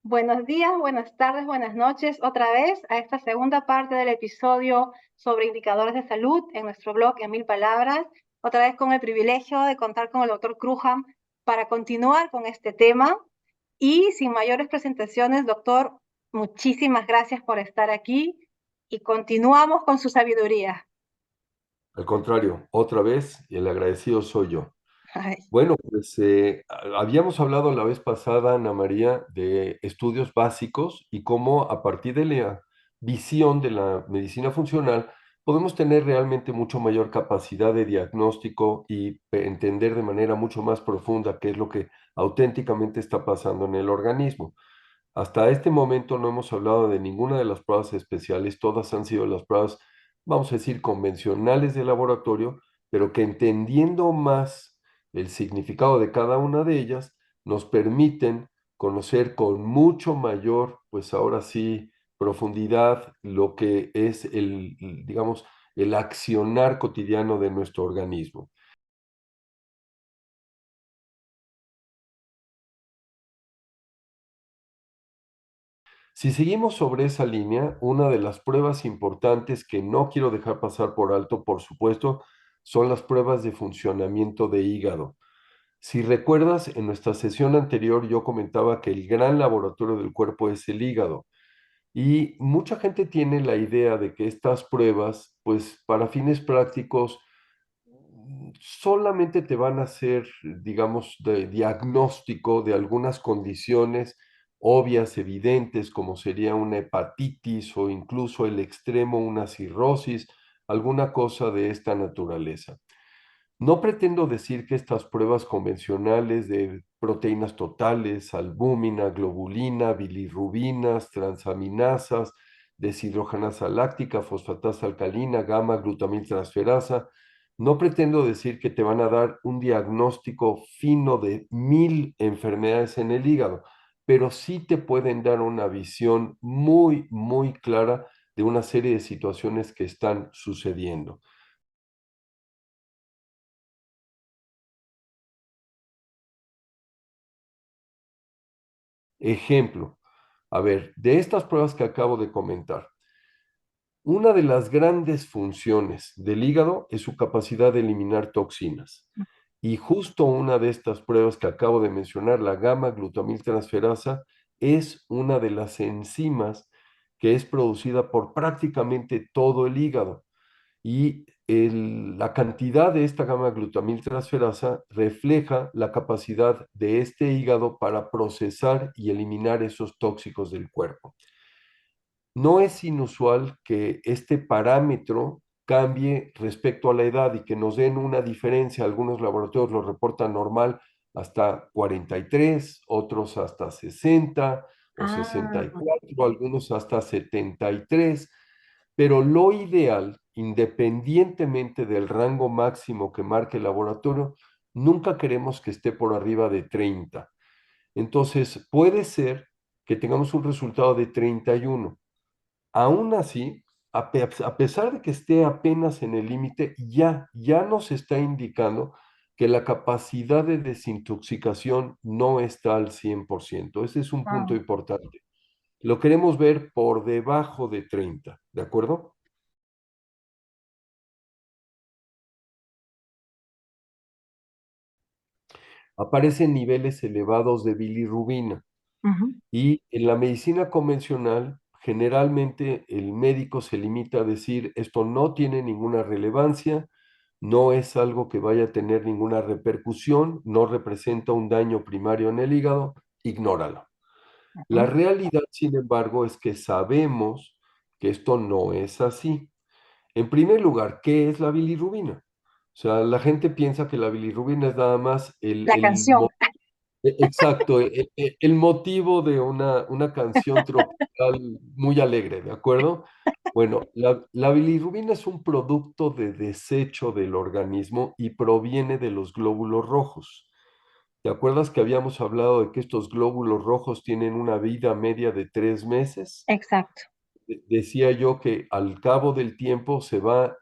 Buenos días, buenas tardes, buenas noches, otra vez a esta segunda parte del episodio sobre indicadores de salud en nuestro blog en 1000 palabras, otra vez con el privilegio de contar con el doctor Cruham para continuar con este tema. Y sin mayores presentaciones, doctor, muchísimas gracias por estar aquí y continuamos con su sabiduría. Al contrario, otra vez, el agradecido soy yo. Ay, Bueno, pues habíamos hablado la vez pasada, Ana María, de estudios básicos y cómo a partir de la visión de la medicina funcional podemos tener realmente mucho mayor capacidad de diagnóstico y entender de manera mucho más profunda qué es lo que auténticamente está pasando en el organismo. Hasta este momento no hemos hablado de ninguna de las pruebas especiales, todas han sido las pruebas, vamos a decir, convencionales de laboratorio, pero que entendiendo más el significado de cada una de ellas, nos permiten conocer con mucho mayor, pues ahora sí, profundidad lo que es digamos, el accionar cotidiano de nuestro organismo. Si seguimos sobre esa línea, una de las pruebas importantes que no quiero dejar pasar por alto, por supuesto, son las pruebas de funcionamiento de hígado. Si recuerdas, en nuestra sesión anterior yo comentaba que el gran laboratorio del cuerpo es el hígado y mucha gente tiene la idea de que estas pruebas, pues para fines prácticos, solamente te van a hacer, digamos, de diagnóstico de algunas condiciones obvias, evidentes, como sería una hepatitis o incluso el extremo, una cirrosis, alguna cosa de esta naturaleza. No pretendo decir que estas pruebas convencionales de proteínas totales, albúmina, globulina, bilirrubinas, transaminasas, deshidrogenasa láctica, fosfatasa alcalina, gamma glutamilatransferasa, no pretendo decir que te van a dar un diagnóstico fino de 1000 enfermedades en el hígado, pero sí te pueden dar una visión muy, muy clara de una serie de situaciones que están sucediendo. Ejemplo, a ver, de estas pruebas que acabo de comentar, una de las grandes funciones del hígado es su capacidad de eliminar toxinas. Y justo una de estas pruebas que acabo de mencionar, la gamma glutamiltransferasa, es una de las enzimas que es producida por prácticamente todo el hígado. Y la cantidad de esta gamma glutamiltransferasa refleja la capacidad de este hígado para procesar y eliminar esos tóxicos del cuerpo. No es inusual que este parámetro cambie respecto a la edad y que nos den una diferencia. Algunos laboratorios lo reportan normal hasta 43, otros hasta 60 o ah, 64, algunos hasta 73, pero lo ideal, independientemente del rango máximo que marque el laboratorio, nunca queremos que esté por arriba de 30. Entonces, puede ser que tengamos un resultado de 31. Aún así, a pesar de que esté apenas en el límite, ya nos está indicando que la capacidad de desintoxicación no está al 100%. Ese es un punto ah. importante. Lo queremos ver por debajo de 30, ¿de acuerdo? Aparecen niveles elevados de bilirrubina. Ujú. Y en la medicina convencional, generalmente el médico se limita a decir, esto no tiene ninguna relevancia, no es algo que vaya a tener ninguna repercusión, no representa un daño primario en el hígado, ignóralo. La Ujú. realidad, sin embargo, es que sabemos que esto no es así. En primer lugar, ¿qué es la bilirrubina? O sea, la gente piensa que la bilirrubina es nada más La canción. exacto, el motivo de una canción tropical muy alegre, ¿de acuerdo? Bueno, la bilirrubina es un producto de desecho del organismo y proviene de los glóbulos rojos. ¿Te acuerdas que habíamos hablado de que estos glóbulos rojos tienen una vida media de 3 meses? Exacto. Decía yo que al cabo del tiempo se va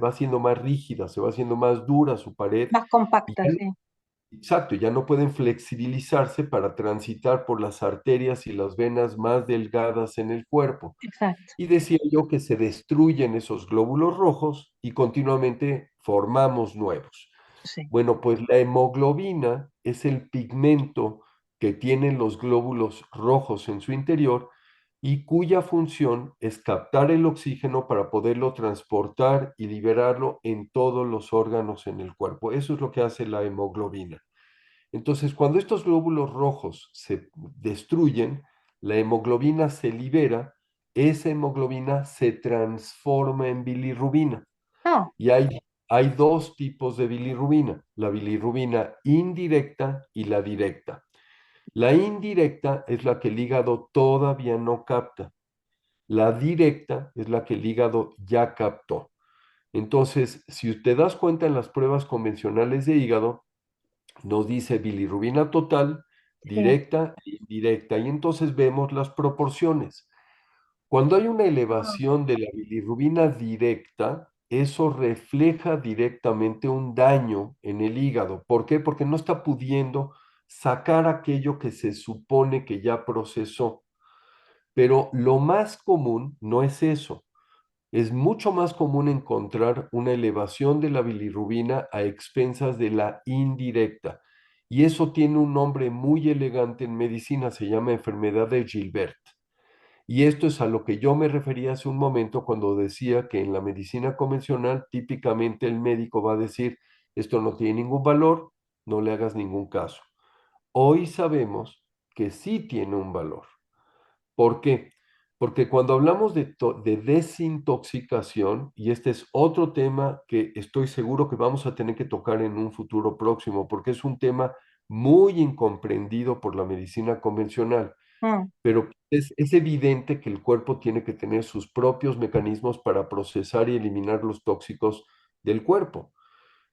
haciendo más rígida, se va haciendo más dura su pared Más y compacta, sí. exacto, ya no pueden flexibilizarse para transitar por las arterias y las venas más delgadas en el cuerpo. Exacto. Y decía yo que se destruyen esos glóbulos rojos y continuamente formamos nuevos. Sí. Bueno, pues la hemoglobina es el pigmento que tienen los glóbulos rojos en su interior y cuya función es captar el oxígeno para poderlo transportar y liberarlo en todos los órganos en el cuerpo. Eso es lo que hace la hemoglobina. Entonces, cuando estos glóbulos rojos se destruyen, la hemoglobina se libera, esa hemoglobina se transforma en bilirrubina. No, Y hay dos tipos de bilirrubina, la bilirrubina indirecta y la directa. La indirecta es la que el hígado todavía no capta. La directa es la que el hígado ya captó. Entonces, si te das cuenta en las pruebas convencionales de hígado, nos dice bilirrubina total, sí. directa e indirecta, y entonces vemos las proporciones. Cuando hay una Ah, elevación de la bilirrubina directa, eso refleja directamente un daño en el hígado. ¿Por qué? Porque no está pudiendo sacar aquello que se supone que ya procesó. Pero lo más común no es eso. Es mucho más común encontrar una elevación de la bilirrubina a expensas de la indirecta. Y eso tiene un nombre muy elegante en medicina, se llama enfermedad de Gilbert. Y esto es a lo que yo me refería hace un momento cuando decía que en la medicina convencional típicamente el médico va a decir, esto no tiene ningún valor, no le hagas ningún caso. Hoy sabemos que sí tiene un valor. ¿Por qué? Porque cuando hablamos de desintoxicación, y este es otro tema que estoy seguro que vamos a tener que tocar en un futuro próximo, porque es un tema muy incomprendido por la medicina convencional, mm, pero es evidente que el cuerpo tiene que tener sus propios mecanismos para procesar y eliminar los tóxicos del cuerpo.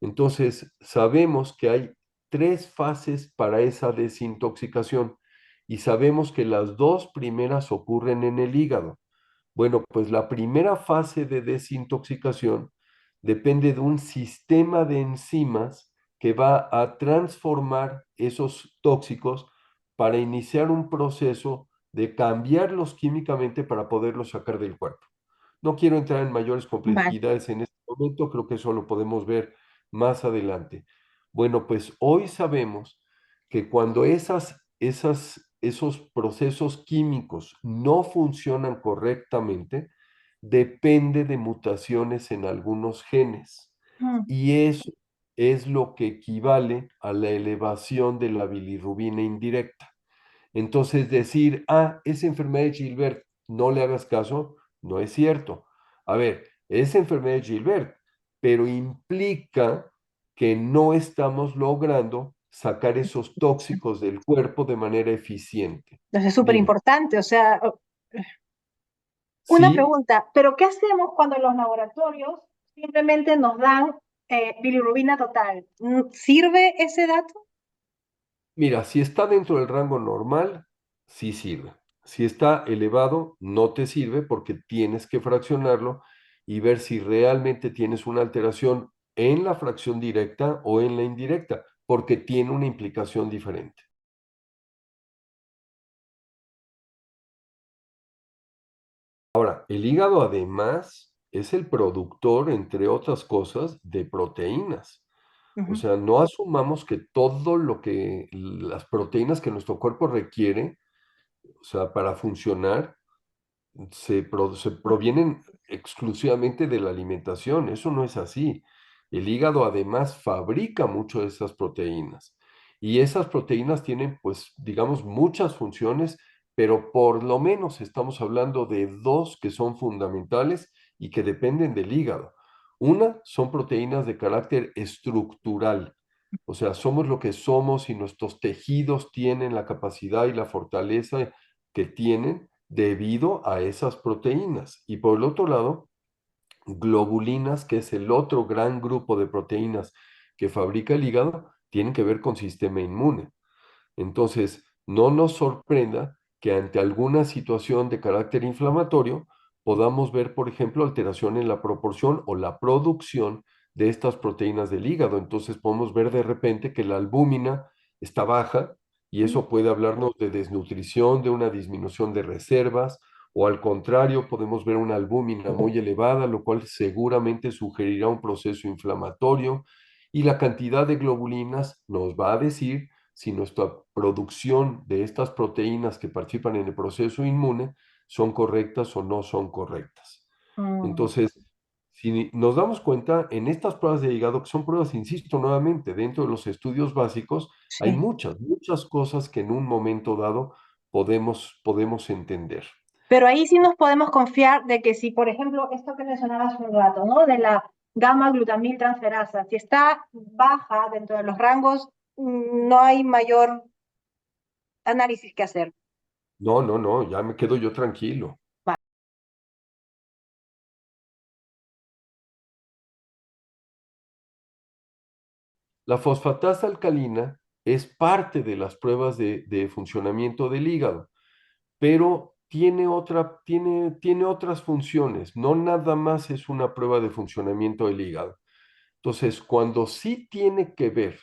Entonces, sabemos que hay tres fases para esa desintoxicación y sabemos que las dos primeras ocurren en el hígado. Bueno, pues la primera fase de desintoxicación depende de un sistema de enzimas que va a transformar esos tóxicos para iniciar un proceso de cambiarlos químicamente para poderlos sacar del cuerpo. No quiero entrar en mayores vale. complejidades en este momento, creo que eso lo podemos ver más adelante. Bueno, pues hoy sabemos que cuando esos procesos químicos no funcionan correctamente, depende de mutaciones en algunos genes. Mm, Y eso es lo que equivale a la elevación de la bilirrubina indirecta. Entonces decir, es enfermedad de Gilbert, no le hagas caso, no es cierto. A ver, es enfermedad de Gilbert, pero implica que no estamos logrando sacar esos tóxicos del cuerpo de manera eficiente. Entonces es súper Dime, importante. O sea, una sí, pregunta, ¿pero qué hacemos cuando los laboratorios simplemente nos dan bilirrubina total? ¿Sirve ese dato? mira, si está dentro del rango normal, sí sirve. Si está elevado, no te sirve porque tienes que fraccionarlo y ver si realmente tienes una alteración en la fracción directa o en la indirecta, porque tiene una implicación diferente. Ahora, el hígado además es el productor, entre otras cosas, de proteínas. O Ujú. sea, no asumamos que todo lo que las proteínas que nuestro cuerpo requiere, o sea, para funcionar, se provienen exclusivamente de la alimentación. Eso no es así. El hígado además fabrica mucho de esas proteínas. Y esas proteínas tienen, pues, digamos, muchas funciones, pero por lo menos estamos hablando de dos que son fundamentales y que dependen del hígado. Una son proteínas de carácter estructural. O sea, somos lo que somos y nuestros tejidos tienen la capacidad y la fortaleza que tienen debido a esas proteínas. Y por el otro lado, globulinas, que es el otro gran grupo de proteínas que fabrica el hígado, tienen que ver con sistema inmune. Entonces, no nos sorprenda que ante alguna situación de carácter inflamatorio podamos ver, por ejemplo, alteración en la proporción o la producción de estas proteínas del hígado. Entonces podemos ver de repente que la albúmina está baja y eso puede hablarnos de desnutrición, de una disminución de reservas, o al contrario, podemos ver una albúmina muy elevada, lo cual seguramente sugerirá un proceso inflamatorio, y la cantidad de globulinas nos va a decir si nuestra producción de estas proteínas que participan en el proceso inmune son correctas o no son correctas. Mm, Entonces, si nos damos cuenta, en estas pruebas de hígado, que son pruebas, insisto nuevamente, dentro de los estudios básicos, hay sí. muchas cosas que en un momento dado podemos entender. Pero ahí sí nos podemos confiar de que si, por ejemplo, esto que mencionabas hace un rato, ¿no? De la gamma glutamil transferasa, si está baja dentro de los rangos, no hay mayor análisis que hacer. No, no, no, ya me quedo yo tranquilo. Va. La fosfatasa alcalina es parte de las pruebas de funcionamiento del hígado, pero tiene otras funciones, no nada más es una prueba de funcionamiento del hígado. Entonces, cuando sí tiene que ver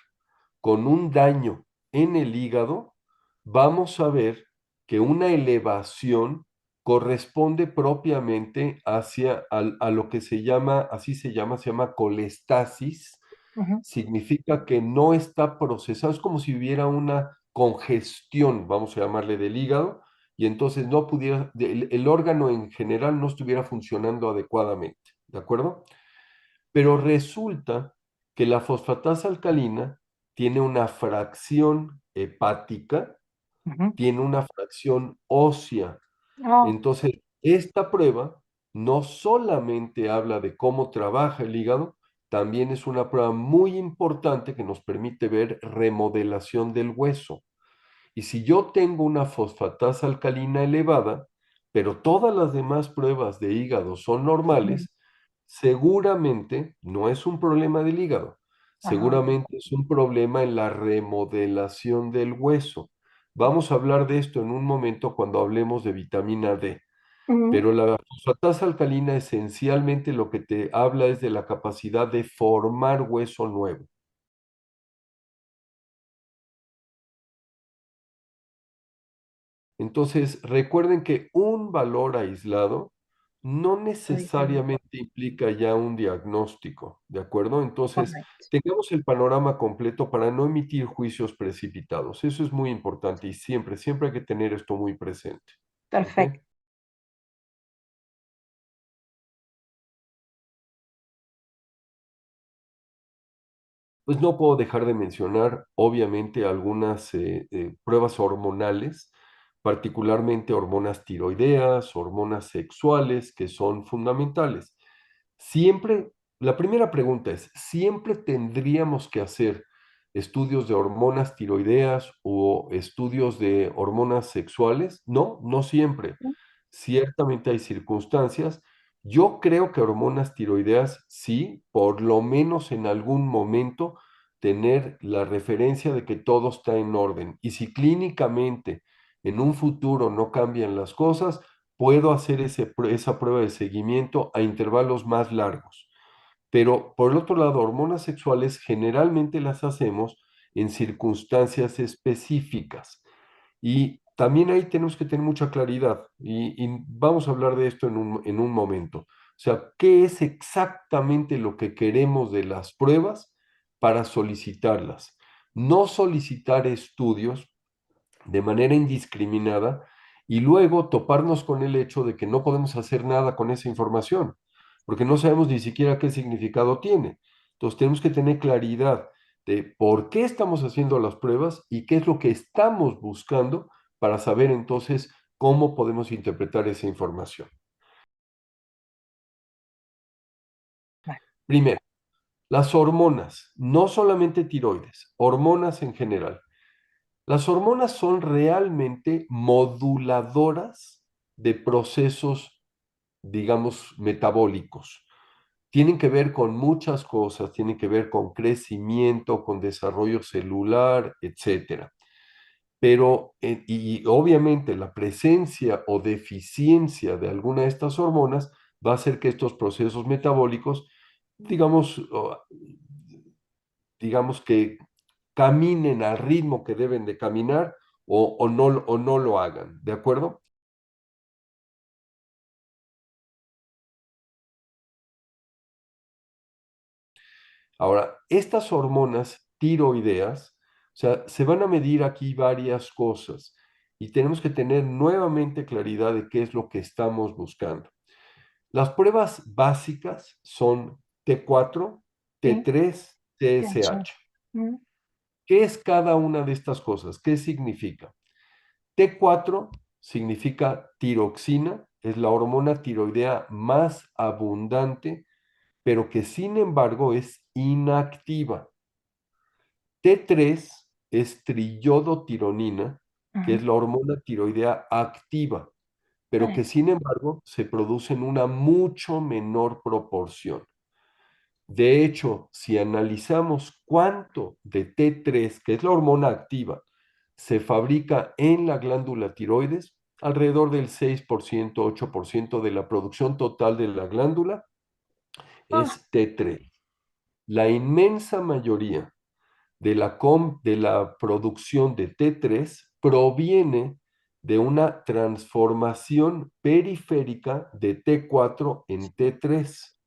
con un daño en el hígado, vamos a ver que una elevación corresponde propiamente a lo que se llama, se llama colestasis. Ujú, Significa que no está procesado, es como si hubiera una congestión, vamos a llamarle, del hígado, y entonces no pudiera, el órgano en general no estuviera funcionando adecuadamente, ¿de acuerdo? Pero resulta que la fosfatasa alcalina tiene una fracción hepática, ujú. tiene una fracción ósea. Oh, Entonces, esta prueba no solamente habla de cómo trabaja el hígado, también es una prueba muy importante que nos permite ver remodelación del hueso. Y si yo tengo una fosfatasa alcalina elevada, pero todas las demás pruebas de hígado son mm, normales, seguramente no es un problema del hígado, ajá. seguramente es un problema en la remodelación del hueso. Vamos a hablar de esto en un momento cuando hablemos de vitamina D, Ujú. pero la fosfatasa alcalina esencialmente lo que te habla es de la capacidad de formar hueso nuevo. Entonces, recuerden que un valor aislado no No dice nada. necesariamente implica ya un diagnóstico, ¿de acuerdo? Entonces, Correcto. tengamos el panorama completo para no emitir juicios precipitados. Eso es muy importante y siempre hay que tener esto muy presente. ¿Ok? Perfecto. Pues no puedo dejar de mencionar, obviamente, algunas pruebas hormonales, particularmente hormonas tiroideas, hormonas sexuales, que son fundamentales. Siempre, la primera pregunta es, ¿siempre tendríamos que hacer estudios de hormonas tiroideas o estudios de hormonas sexuales? No, no siempre. Ciertamente hay circunstancias. Yo creo que hormonas tiroideas sí, por lo menos en algún momento tener la referencia de que todo está en orden. Y si clínicamente en un futuro no cambian las cosas, puedo hacer esa prueba de seguimiento a intervalos más largos. Pero por el otro lado, hormonas sexuales generalmente las hacemos en circunstancias específicas. Y también ahí tenemos que tener mucha claridad y vamos a hablar de esto en un momento. O sea, ¿qué es exactamente lo que queremos de las pruebas para solicitarlas? No solicitar estudios de manera indiscriminada y luego toparnos con el hecho de que no podemos hacer nada con esa información, porque no sabemos ni siquiera qué significado tiene. Entonces tenemos que tener claridad de por qué estamos haciendo las pruebas y qué es lo que estamos buscando para saber entonces cómo podemos interpretar esa información. Vale. Primero, las hormonas, no solamente tiroides, hormonas en general. Las hormonas son realmente moduladoras de procesos, digamos, metabólicos. Tienen que ver con muchas cosas, tienen que ver con crecimiento, con desarrollo celular, etcétera. Pero, y obviamente la presencia o deficiencia de alguna de estas hormonas va a hacer que estos procesos metabólicos digamos, digamos que caminen al ritmo que deben de caminar o no lo hagan, ¿de acuerdo? Ahora, estas hormonas tiroideas, o sea, se van a medir aquí varias cosas y tenemos que tener nuevamente claridad de qué es lo que estamos buscando. Las pruebas básicas son T4, Sí, T3, TH. TSH. Mm, ¿Qué es cada una de estas cosas? ¿Qué significa? T4 significa tiroxina, es la hormona tiroidea más abundante, pero que sin embargo es inactiva. T3 es triiodotironina, que ujú. es la hormona tiroidea activa, pero Vale. que sin embargo se produce en una mucho menor proporción. De hecho, si analizamos cuánto de T3, que es la hormona activa, se fabrica en la glándula tiroides, alrededor del 6%, 8% de la producción total de la glándula Ah, es T3. La inmensa mayoría de la producción de T3 proviene de una transformación periférica de T4 en T3.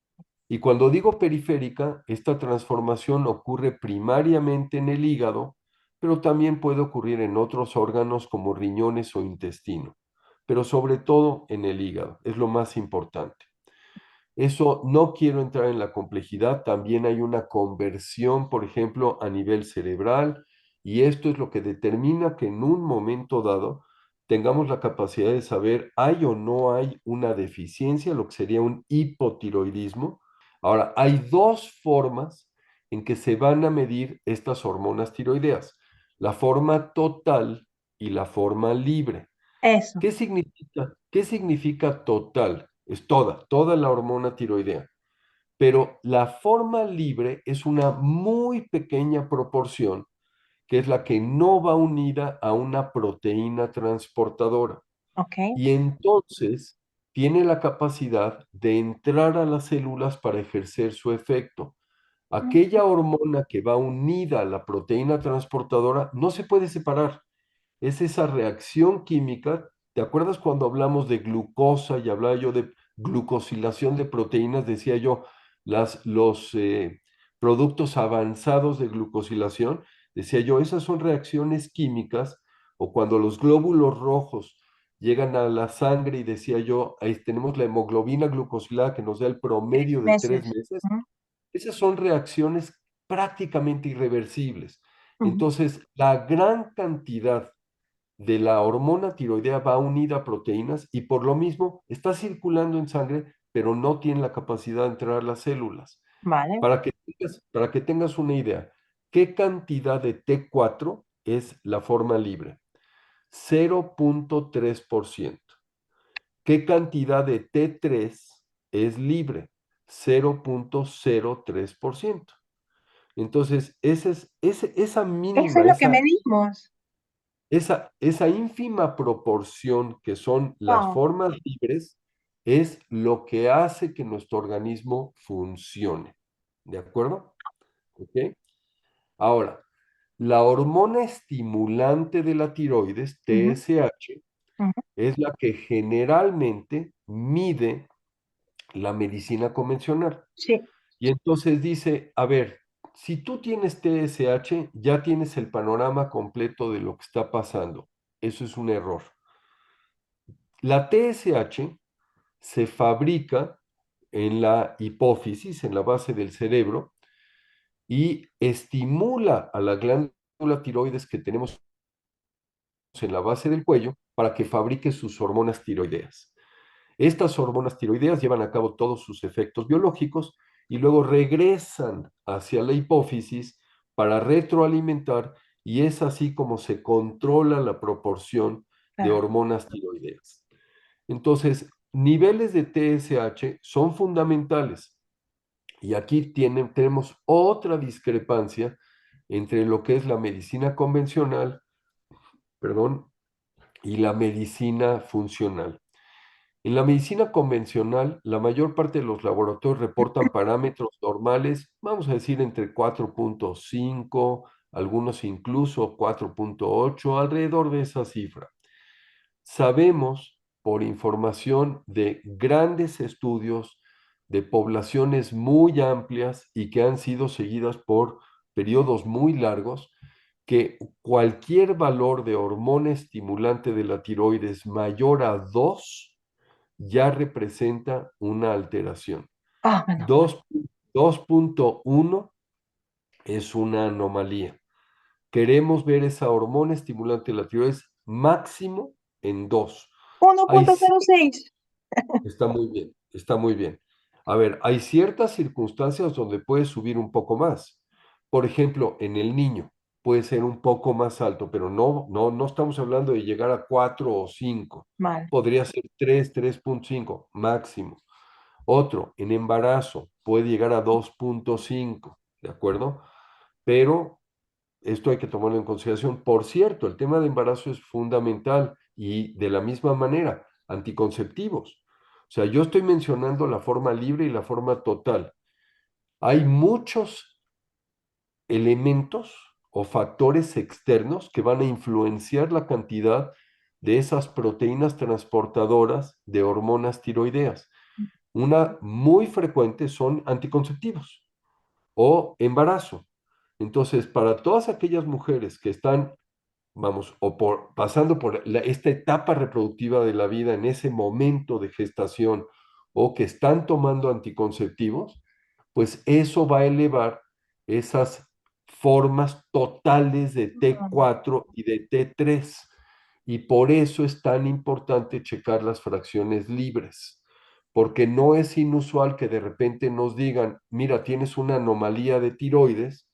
Y cuando digo periférica, esta transformación ocurre primariamente en el hígado, pero también puede ocurrir en otros órganos como riñones o intestino, pero sobre todo en el hígado, es lo más importante. Eso no quiero entrar en la complejidad, también hay una conversión, por ejemplo, a nivel cerebral, y esto es lo que determina que en un momento dado tengamos la capacidad de saber hay o no hay una deficiencia, lo que sería un hipotiroidismo. Ahora, hay dos formas en que se van a medir estas hormonas tiroideas, la forma total y la forma libre. eso. ¿Qué significa total? Es toda la hormona tiroidea. Pero la forma libre es una muy pequeña proporción, que es la que no va unida a una proteína transportadora. Ok. Y entonces tiene la capacidad de entrar a las células para ejercer su efecto. Mm, Aquella hormona que va unida a la proteína transportadora no se puede separar, es esa reacción química. ¿Te acuerdas cuando hablamos de glucosa y hablaba yo de glucosilación de proteínas? Decía yo, los productos avanzados de glucosilación, decía yo, esas son reacciones químicas o cuando los glóbulos rojos llegan a la sangre y decía yo, ahí tenemos la hemoglobina glucosilada que nos da el promedio de 3 Meses. meses. Ujú, Esas son reacciones prácticamente irreversibles. ujú. Entonces, la gran cantidad de la hormona tiroidea va unida a proteínas y por lo mismo está circulando en sangre, pero no tiene la capacidad de entrar a las células. Vale. Para que tengas una idea, ¿qué cantidad de T4 es la forma libre? 0,3%. ¿Qué cantidad de T3 es libre? 0,03%. Entonces, esa Eso mínima, es lo que medimos. esa ínfima proporción que son las Wow. formas libres es lo que hace que nuestro organismo funcione. ¿De acuerdo? ¿Ok? Ahora, la hormona estimulante de la tiroides, Ujú, TSH, ujú. es la que generalmente mide la medicina convencional. Sí. Y entonces dice, a ver, si tú tienes TSH, ya tienes el panorama completo de lo que está pasando. Eso es un error. La TSH se fabrica en la hipófisis, en la base del cerebro, y estimula a la glándula tiroides que tenemos en la base del cuello para que fabrique sus hormonas tiroideas. Estas hormonas tiroideas llevan a cabo todos sus efectos biológicos y luego regresan hacia la hipófisis para retroalimentar y es así como se controla la proporción de Claro. hormonas tiroideas. Entonces, niveles de TSH son fundamentales y aquí tenemos otra discrepancia entre lo que es la medicina convencional, perdón, y la medicina funcional. En la medicina convencional, la mayor parte de los laboratorios reportan parámetros normales, vamos a decir entre 4.5, algunos incluso 4.8, alrededor de esa cifra. Sabemos por información de grandes estudios de poblaciones muy amplias y que han sido seguidas por periodos muy largos, que cualquier valor de hormona estimulante de la tiroides mayor a 2 ya representa una alteración. Ah, menos mal. 2 2.1 es una anomalía. Queremos ver esa hormona estimulante de la tiroides máximo en 2. Uno Hay, punto cero seis. está muy bien, está muy bien. A ver, hay ciertas circunstancias donde puede subir un poco más. Por ejemplo, en el niño puede ser un poco más alto, pero no estamos hablando de llegar a 4 o 5. Mal. Podría ser 3, 3.5 máximo. Otro, en embarazo, puede llegar a 2.5, ¿de acuerdo? Pero esto hay que tomarlo en consideración. Por cierto, el tema de embarazo es fundamental y de la misma manera, anticonceptivos. O sea, yo estoy mencionando la forma libre y la forma total. Hay muchos elementos o factores externos que van a influenciar la cantidad de esas proteínas transportadoras de hormonas tiroideas. Una muy frecuente son anticonceptivos o embarazo. Entonces, para todas aquellas mujeres que están, vamos, pasando por esta etapa reproductiva de la vida en ese momento de gestación o que están tomando anticonceptivos, pues eso va a elevar esas formas totales de Mm. T4 y de T3. Y por eso es tan importante checar las fracciones libres, porque no es inusual que de repente nos digan, mira, tienes una anomalía de tiroides,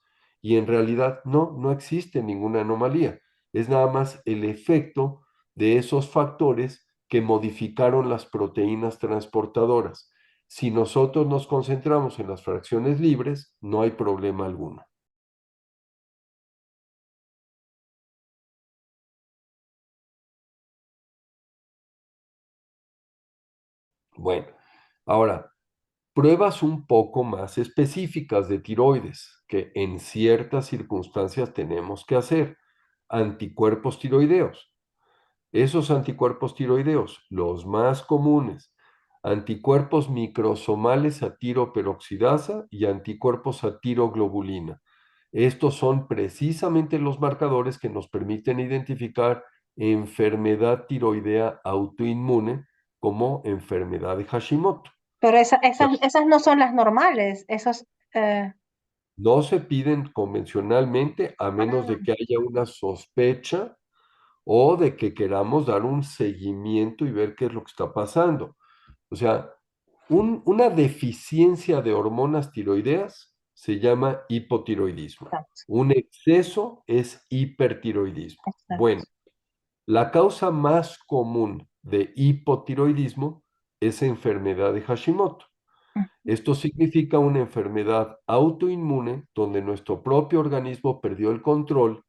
y en realidad no existe ninguna anomalía. Es nada más el efecto de esos factores que modificaron las proteínas transportadoras. Si nosotros nos concentramos en las fracciones libres, no hay problema alguno. Bueno, ahora, pruebas un poco más específicas de tiroides que en ciertas circunstancias tenemos que hacer. Anticuerpos tiroideos. Esos anticuerpos tiroideos, los más comunes, anticuerpos microsomales a tiroperoxidasa y anticuerpos a tiroglobulina. Estos son precisamente los marcadores que nos permiten identificar enfermedad tiroidea autoinmune como enfermedad de Hashimoto. Pero O sea, esas no son las normales. Esos. eh, no se piden convencionalmente a menos de ah, que haya una sospecha o de que queramos dar un seguimiento y ver qué es lo que está pasando. O sea, una deficiencia de hormonas tiroideas se llama hipotiroidismo. exacto, Un exceso es hipertiroidismo. Bueno, exacto. la causa más común de hipotiroidismo es enfermedad de Hashimoto. Mm. Esto significa una enfermedad autoinmune donde nuestro propio organismo perdió el control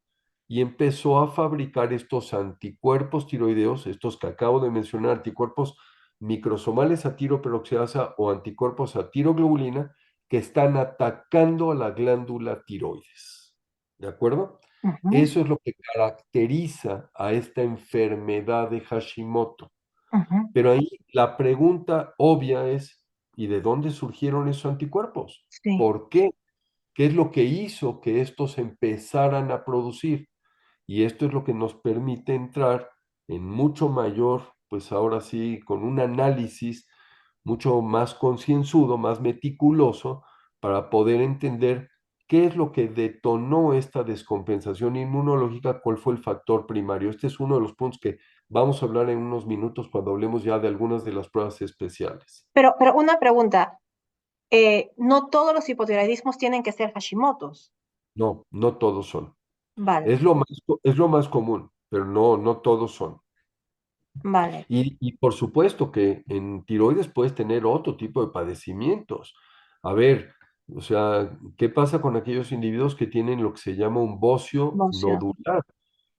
y empezó a fabricar estos anticuerpos tiroideos, estos que acabo de mencionar, anticuerpos microsomales a tiroperoxidasa o anticuerpos a tiroglobulina, que están atacando a la glándula tiroides. ¿De acuerdo? Ujú, Eso es lo que caracteriza a esta enfermedad de Hashimoto. ujú. Pero ahí la pregunta obvia es, ¿y de dónde surgieron esos anticuerpos? Sí. ¿Por qué? ¿Qué es lo que hizo que estos empezaran a producir? Y esto es lo que nos permite entrar en mucho mayor, pues ahora sí, con un análisis mucho más concienzudo, más meticuloso, para poder entender qué es lo que detonó esta descompensación inmunológica, cuál fue el factor primario. Este es uno de los puntos que vamos a hablar en unos minutos cuando hablemos ya de algunas de las pruebas especiales. Pero una pregunta. No todos los hipotiroidismos tienen que ser Hashimoto's. No todos son. Vale, Es lo más común, pero no todos son. vale. Y por supuesto que en tiroides puedes tener otro tipo de padecimientos. A ver, o sea, ¿qué pasa con aquellos individuos que tienen lo que se llama un bocio Bocio. nodular,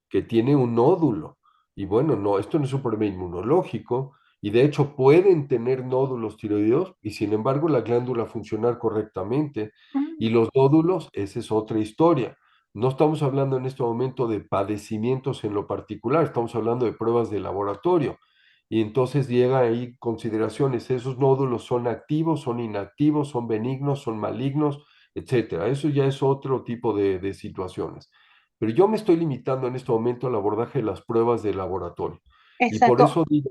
que tiene un nódulo? Y bueno, no, esto no es un problema inmunológico y de hecho pueden tener nódulos tiroideos y sin embargo la glándula funcionar correctamente. Mm. Y los nódulos, esa es otra historia. No estamos hablando en este momento de padecimientos en lo particular, estamos hablando de pruebas de laboratorio. Y entonces llega ahí consideraciones, esos nódulos son activos, son inactivos, son benignos, son malignos, etcétera. Eso ya es otro tipo de situaciones. Pero yo me estoy limitando en este momento al abordaje de las pruebas de laboratorio. Y por Exacto. eso digo,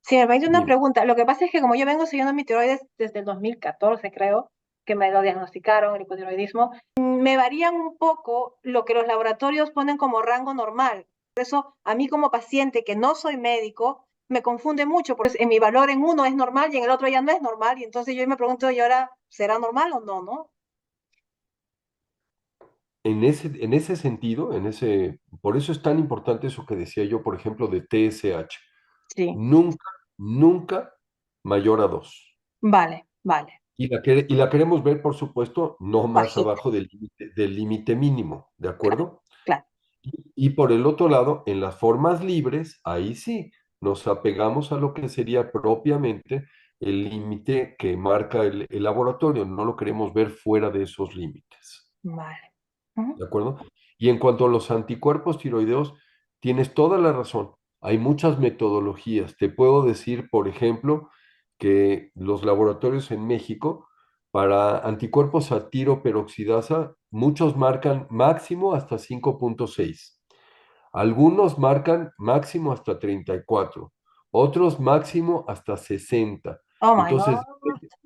Sí, me parece una dime, pregunta. Lo que pasa es que como yo vengo siguiendo mi tiroides desde el 2014, creo, que me lo diagnosticaron, el hipotiroidismo, me varían un poco lo que los laboratorios ponen como rango normal. Por eso, a mí como paciente que no soy médico, me confunde mucho, porque en mi valor en uno es normal y en el otro ya no es normal, y entonces yo me pregunto, ¿y ahora será normal o no, no? en ese sentido, por eso es tan importante eso que decía yo, por ejemplo, de TSH. Sí, Nunca, nunca mayor a 2. vale, vale, Y la queremos ver, por supuesto, no más bajita, abajo del límite mínimo, ¿de claro, acuerdo? claro. Y por el otro lado, en las formas libres, ahí sí, nos apegamos a lo que sería propiamente el límite que marca el laboratorio, no lo queremos ver fuera de esos límites. Vale. Ujú. ¿De acuerdo? Y en cuanto a los anticuerpos tiroideos, tienes toda la razón. Hay muchas metodologías. Te puedo decir, por ejemplo, que los laboratorios en México, para anticuerpos a tiroperoxidasa, muchos marcan máximo hasta 5,6. Algunos marcan máximo hasta 34, otros máximo hasta 60. Oh my Entonces, God.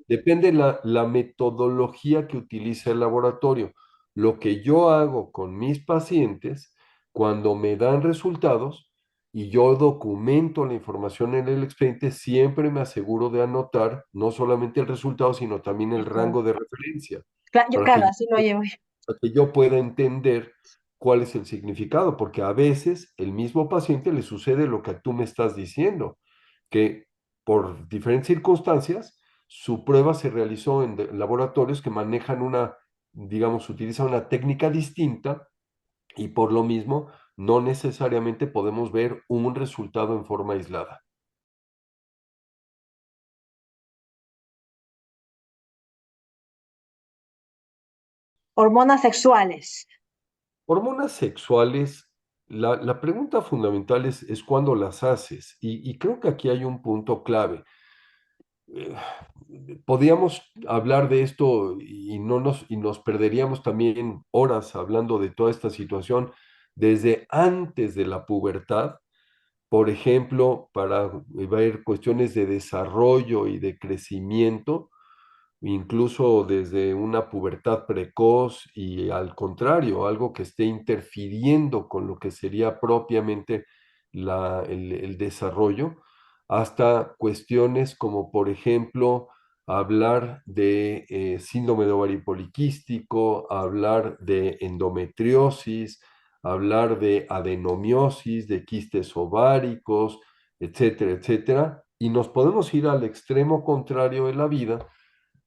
depende la metodología que utiliza el laboratorio. Lo que yo hago con mis pacientes, cuando me dan resultados y yo documento la información en el expediente, siempre me aseguro de anotar no solamente el resultado, sino también el Ujú. rango de referencia, para Claro, que así lo llevo yo. para que yo pueda entender cuál es el significado, porque a veces el mismo paciente le sucede lo que tú me estás diciendo, que por diferentes circunstancias su prueba se realizó en laboratorios que manejan digamos, utilizan una técnica distinta y por lo mismo no necesariamente podemos ver un resultado en forma aislada. Hormonas sexuales. Hormonas sexuales, la pregunta fundamental es cuándo las haces y creo que aquí hay un punto clave. eh, Podíamos hablar de esto y nos perderíamos también horas hablando de toda esta situación desde antes de la pubertad, por ejemplo, para ver cuestiones de desarrollo y de crecimiento, incluso desde una pubertad precoz y al contrario, algo que esté interfiriendo con lo que sería propiamente el desarrollo, hasta cuestiones como, por ejemplo, hablar de síndrome de ovario poliquístico, hablar de endometriosis, hablar de adenomiosis, de quistes ováricos, etcétera, etcétera. Y nos podemos ir al extremo contrario de la vida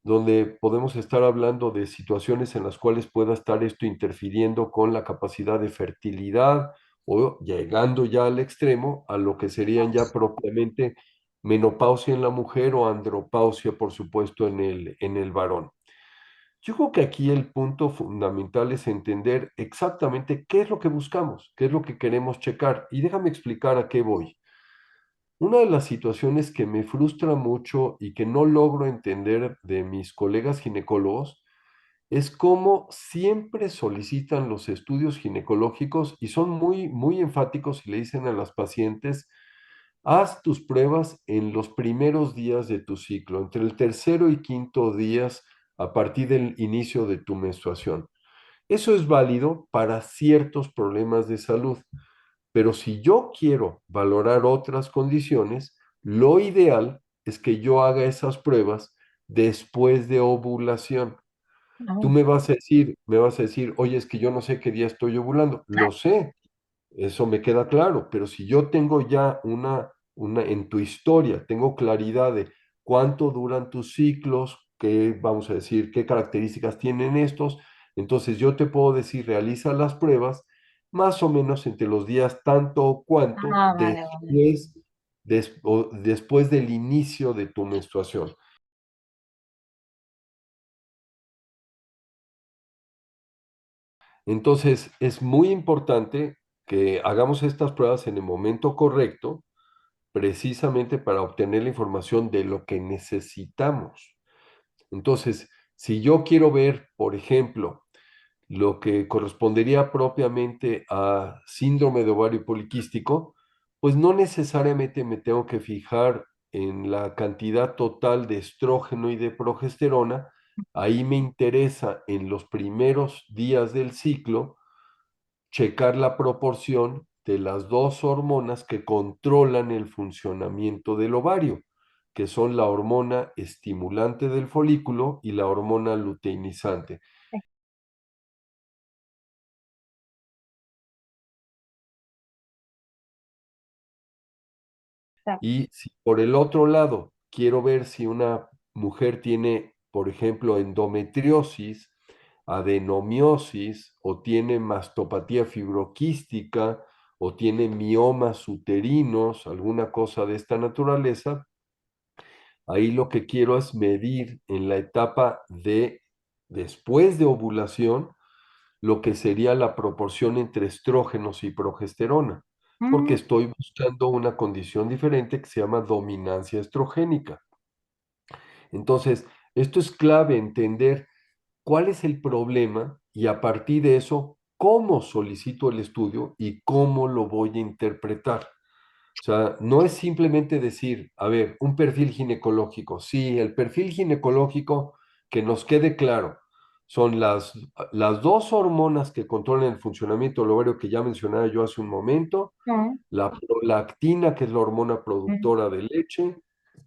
donde podemos estar hablando de situaciones en las cuales pueda estar esto interfiriendo con la capacidad de fertilidad o llegando ya al extremo a lo que serían ya propiamente menopausia en la mujer o andropausia, por supuesto, en el varón. Yo creo que aquí el punto fundamental es entender exactamente qué es lo que buscamos, qué es lo que queremos checar. Y déjame explicar a qué voy. Una de las situaciones que me frustra mucho y que no logro entender de mis colegas ginecólogos es cómo siempre solicitan los estudios ginecológicos y son muy, muy enfáticos y le dicen a las pacientes, haz tus pruebas en los primeros días de tu ciclo, entre el tercero y quinto días a partir del inicio de tu menstruación. Eso es válido para ciertos problemas de salud. Pero si yo quiero valorar otras condiciones, lo ideal es que yo haga esas pruebas después de ovulación. Tú No. me vas a decir, oye, es que yo no sé qué día estoy ovulando. Lo sé, eso me queda claro, pero si yo tengo ya en tu historia, tengo claridad de cuánto duran tus ciclos, qué, vamos a decir, qué características tienen estos, entonces yo te puedo decir, realiza las pruebas más o menos entre los días tanto o cuanto Ah, vale, vale. después después del inicio de tu menstruación. Entonces, es muy importante que hagamos estas pruebas en el momento correcto, precisamente para obtener la información de lo que necesitamos. Entonces, si yo quiero ver, por ejemplo, lo que correspondería propiamente a síndrome de ovario poliquístico, pues no necesariamente me tengo que fijar en la cantidad total de estrógeno y de progesterona. Ahí me interesa en los primeros días del ciclo checar la proporción de las dos hormonas que controlan el funcionamiento del ovario, que son la hormona estimulante del folículo y la hormona luteinizante. Exacto. Y si por el otro lado quiero ver si una mujer tiene, por ejemplo, endometriosis, adenomiosis, o tiene mastopatía fibroquística, o tiene miomas uterinos, alguna cosa de esta naturaleza, ahí lo que quiero es medir en la etapa de después de ovulación lo que sería la proporción entre estrógenos y progesterona, porque Mm, estoy buscando una condición diferente que se llama dominancia estrogénica. Entonces, esto es clave entender cuál es el problema y a partir de eso, cómo solicito el estudio y cómo lo voy a interpretar. O sea, no es simplemente decir, a ver, un perfil ginecológico. Sí, el perfil ginecológico, que nos quede claro, son las dos hormonas que controlan el funcionamiento del ovario que ya mencionaba yo hace un momento, mm, la prolactina, que es la hormona mm. productora de leche,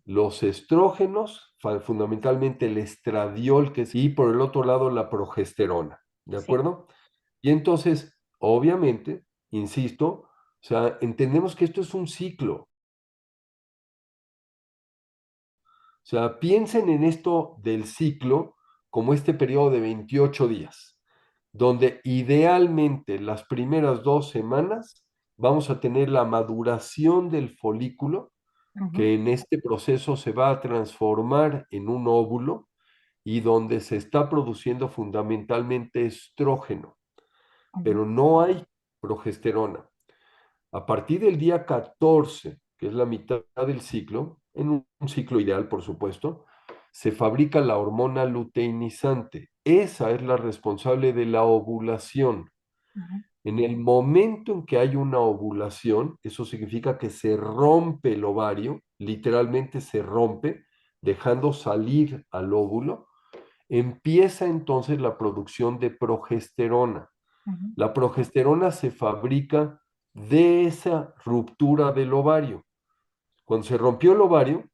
los estrógenos, fundamentalmente el estradiol, y por el otro lado la progesterona, ¿de Sí. acuerdo? Y entonces, obviamente, insisto, o sea, entendemos que esto es un ciclo. O sea, piensen en esto del ciclo como este periodo de 28 días, donde idealmente las primeras 2 semanas vamos a tener la maduración del folículo, Ujú, que en este proceso se va a transformar en un óvulo y donde se está produciendo fundamentalmente estrógeno, ujú, pero no hay progesterona. A partir del día 14, que es la mitad del ciclo, en un ciclo ideal, por supuesto, se fabrica la hormona luteinizante. Esa es la responsable de la ovulación. ujú, En el momento en que hay una ovulación, eso significa que se rompe el ovario, literalmente se rompe, dejando salir al óvulo, empieza entonces la producción de progesterona. ujú. La progesterona se fabrica de esa ruptura del ovario. Cuando se rompió el ovario,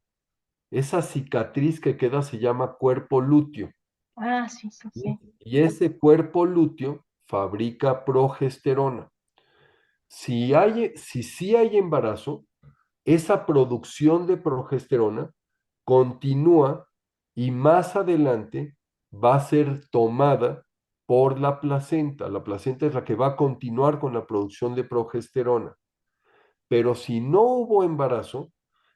esa cicatriz que queda se llama cuerpo lúteo. Ah, sí, sí, sí. Y ese cuerpo lúteo fabrica progesterona. Si sí hay embarazo, esa producción de progesterona continúa y más adelante va a ser tomada por la placenta. La placenta es la que va a continuar con la producción de progesterona. Pero si no hubo embarazo,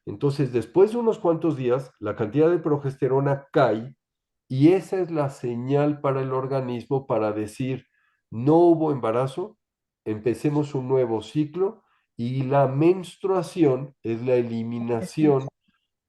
entonces después de unos cuantos días, la cantidad de progesterona cae y esa es la señal para el organismo para decir, no hubo embarazo, empecemos un nuevo ciclo y la menstruación es la eliminación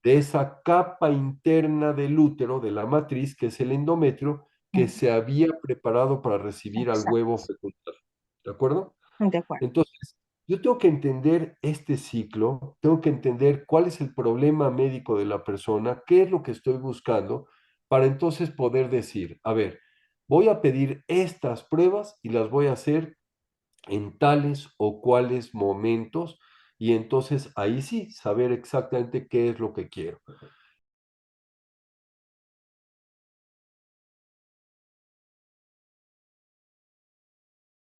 de esa capa interna del útero, de la matriz, que es el endometrio, que Ujú. se había preparado para recibir al huevo Exacto. fecundado. ¿De acuerdo? De acuerdo. Entonces, yo tengo que entender este ciclo, tengo que entender cuál es el problema médico de la persona, qué es lo que estoy buscando, para entonces poder decir, a ver, voy a pedir estas pruebas y las voy a hacer en tales o cuales momentos, y entonces ahí sí, saber exactamente qué es lo que quiero.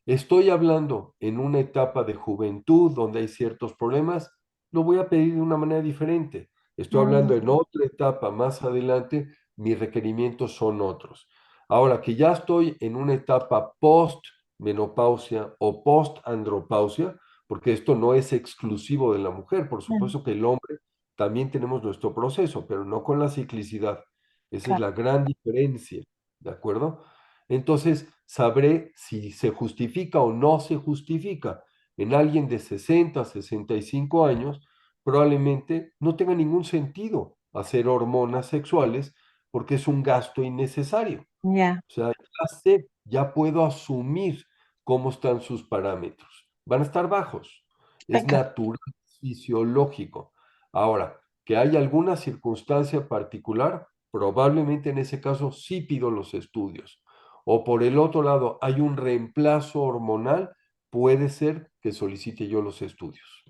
Estoy hablando en una etapa de juventud donde hay ciertos problemas, lo voy a pedir de una manera diferente. Estoy hablando en Mm, otra etapa más adelante, mis requerimientos son otros. Ahora que ya estoy en una etapa post-menopausia o post-andropausia, porque esto no es exclusivo de la mujer. Por supuesto que el hombre también tenemos nuestro proceso, pero no con la ciclicidad. Esa es Claro. la gran diferencia, ¿de acuerdo? Entonces, sabré si se justifica o no se justifica. En alguien de 60, 65 años, probablemente no tenga ningún sentido hacer hormonas sexuales porque es un gasto innecesario. Ya, O sea, ya sé, ya puedo asumir cómo están sus parámetros. Van a estar bajos. Es perfecto. natural, fisiológico. Ahora, que hay alguna circunstancia particular, probablemente en ese caso sí pido los estudios. O por el otro lado, hay un reemplazo hormonal, puede ser que solicite yo los estudios.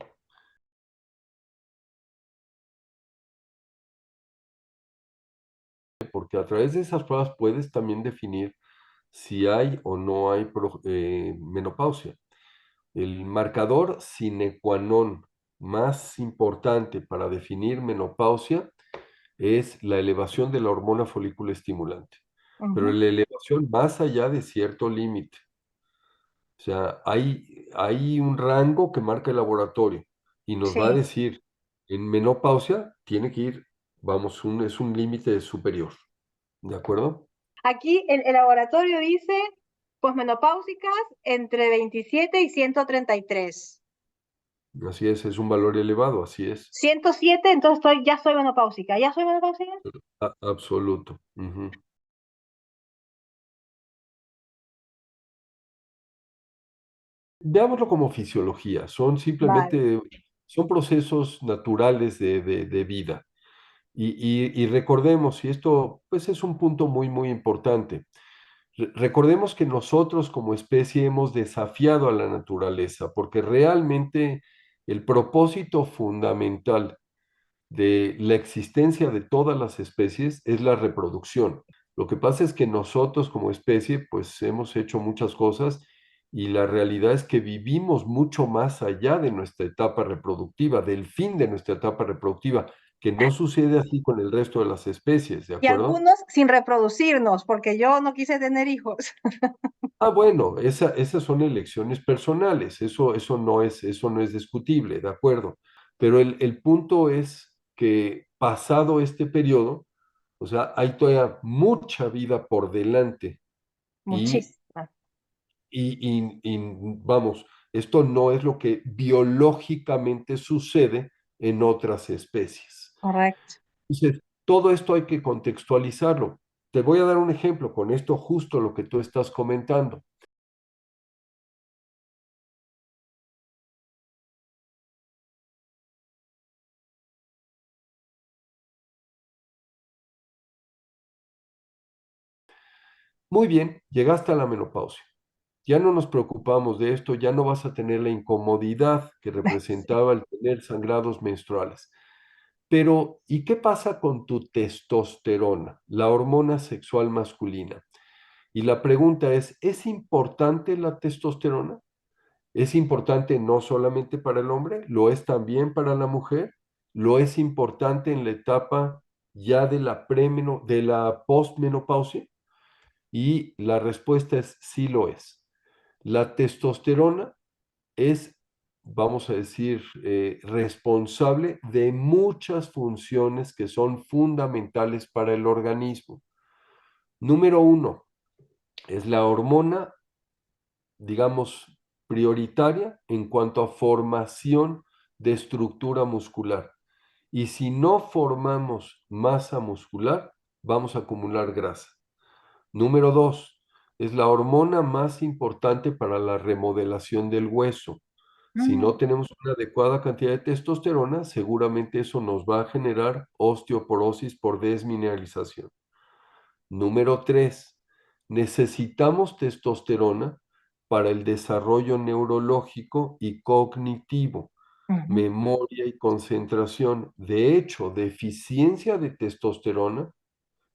Porque a través de esas pruebas puedes también definir si hay o no hay menopausia. El marcador sine qua non más importante para definir menopausia es la elevación de la hormona folículo estimulante, pero Ujú. la elevación más allá de cierto límite. O sea, hay un rango que marca el laboratorio y nos va a Sí. decir, en menopausia tiene que ir, vamos, es un límite superior, ¿de acuerdo? Aquí el laboratorio dice posmenopáusicas entre 27 y 133. Así es un valor elevado, así es, 107, entonces ya soy menopáusica. ¿Ya soy menopáusica? absoluto. Ujú. Veámoslo como fisiología, son Vale. simplemente, son procesos naturales de vida. Y recordemos, y esto pues es un punto muy, muy importante, recordemos que nosotros como especie hemos desafiado a la naturaleza, porque realmente el propósito fundamental de la existencia de todas las especies es la reproducción. Lo que pasa es que nosotros como especie pues hemos hecho muchas cosas y la realidad es que vivimos mucho más allá de nuestra etapa reproductiva, del fin de nuestra etapa reproductiva, que no sucede así con el resto de las especies, ¿de Y acuerdo? algunos sin reproducirnos, porque yo no quise tener hijos. Ah, bueno, esas son elecciones personales, eso no es discutible, ¿de acuerdo? Pero el punto es que pasado este periodo, o sea, hay todavía mucha vida por delante y, Muchísimas. vamos, esto no es lo que biológicamente sucede en otras especies. Correcto. Entonces, todo esto hay que contextualizarlo. Te voy a dar un ejemplo con esto justo lo que tú estás comentando. Muy bien, llegaste a la menopausia. Ya no nos preocupamos de esto, ya no vas a tener la incomodidad que representaba el tener sangrados menstruales. Pero, ¿y qué pasa con tu testosterona, la hormona sexual masculina? Y la pregunta ¿es importante la testosterona? ¿Es importante no solamente para el hombre? ¿Lo es también para la mujer? ¿Lo es importante en la etapa ya de de la postmenopausia? Y la respuesta es sí lo es. La testosterona es, vamos a decir, responsable de muchas funciones que son fundamentales para el organismo. Número uno, es la hormona, digamos, prioritaria en cuanto a formación de estructura muscular. Y si no formamos masa muscular, vamos a acumular grasa. Número dos, es la hormona más importante para la remodelación del hueso. Si Mm, no tenemos una adecuada cantidad de testosterona, seguramente eso nos va a generar osteoporosis por desmineralización. Número tres, necesitamos testosterona para el desarrollo neurológico y cognitivo, ujú. memoria y concentración. De hecho, deficiencia de testosterona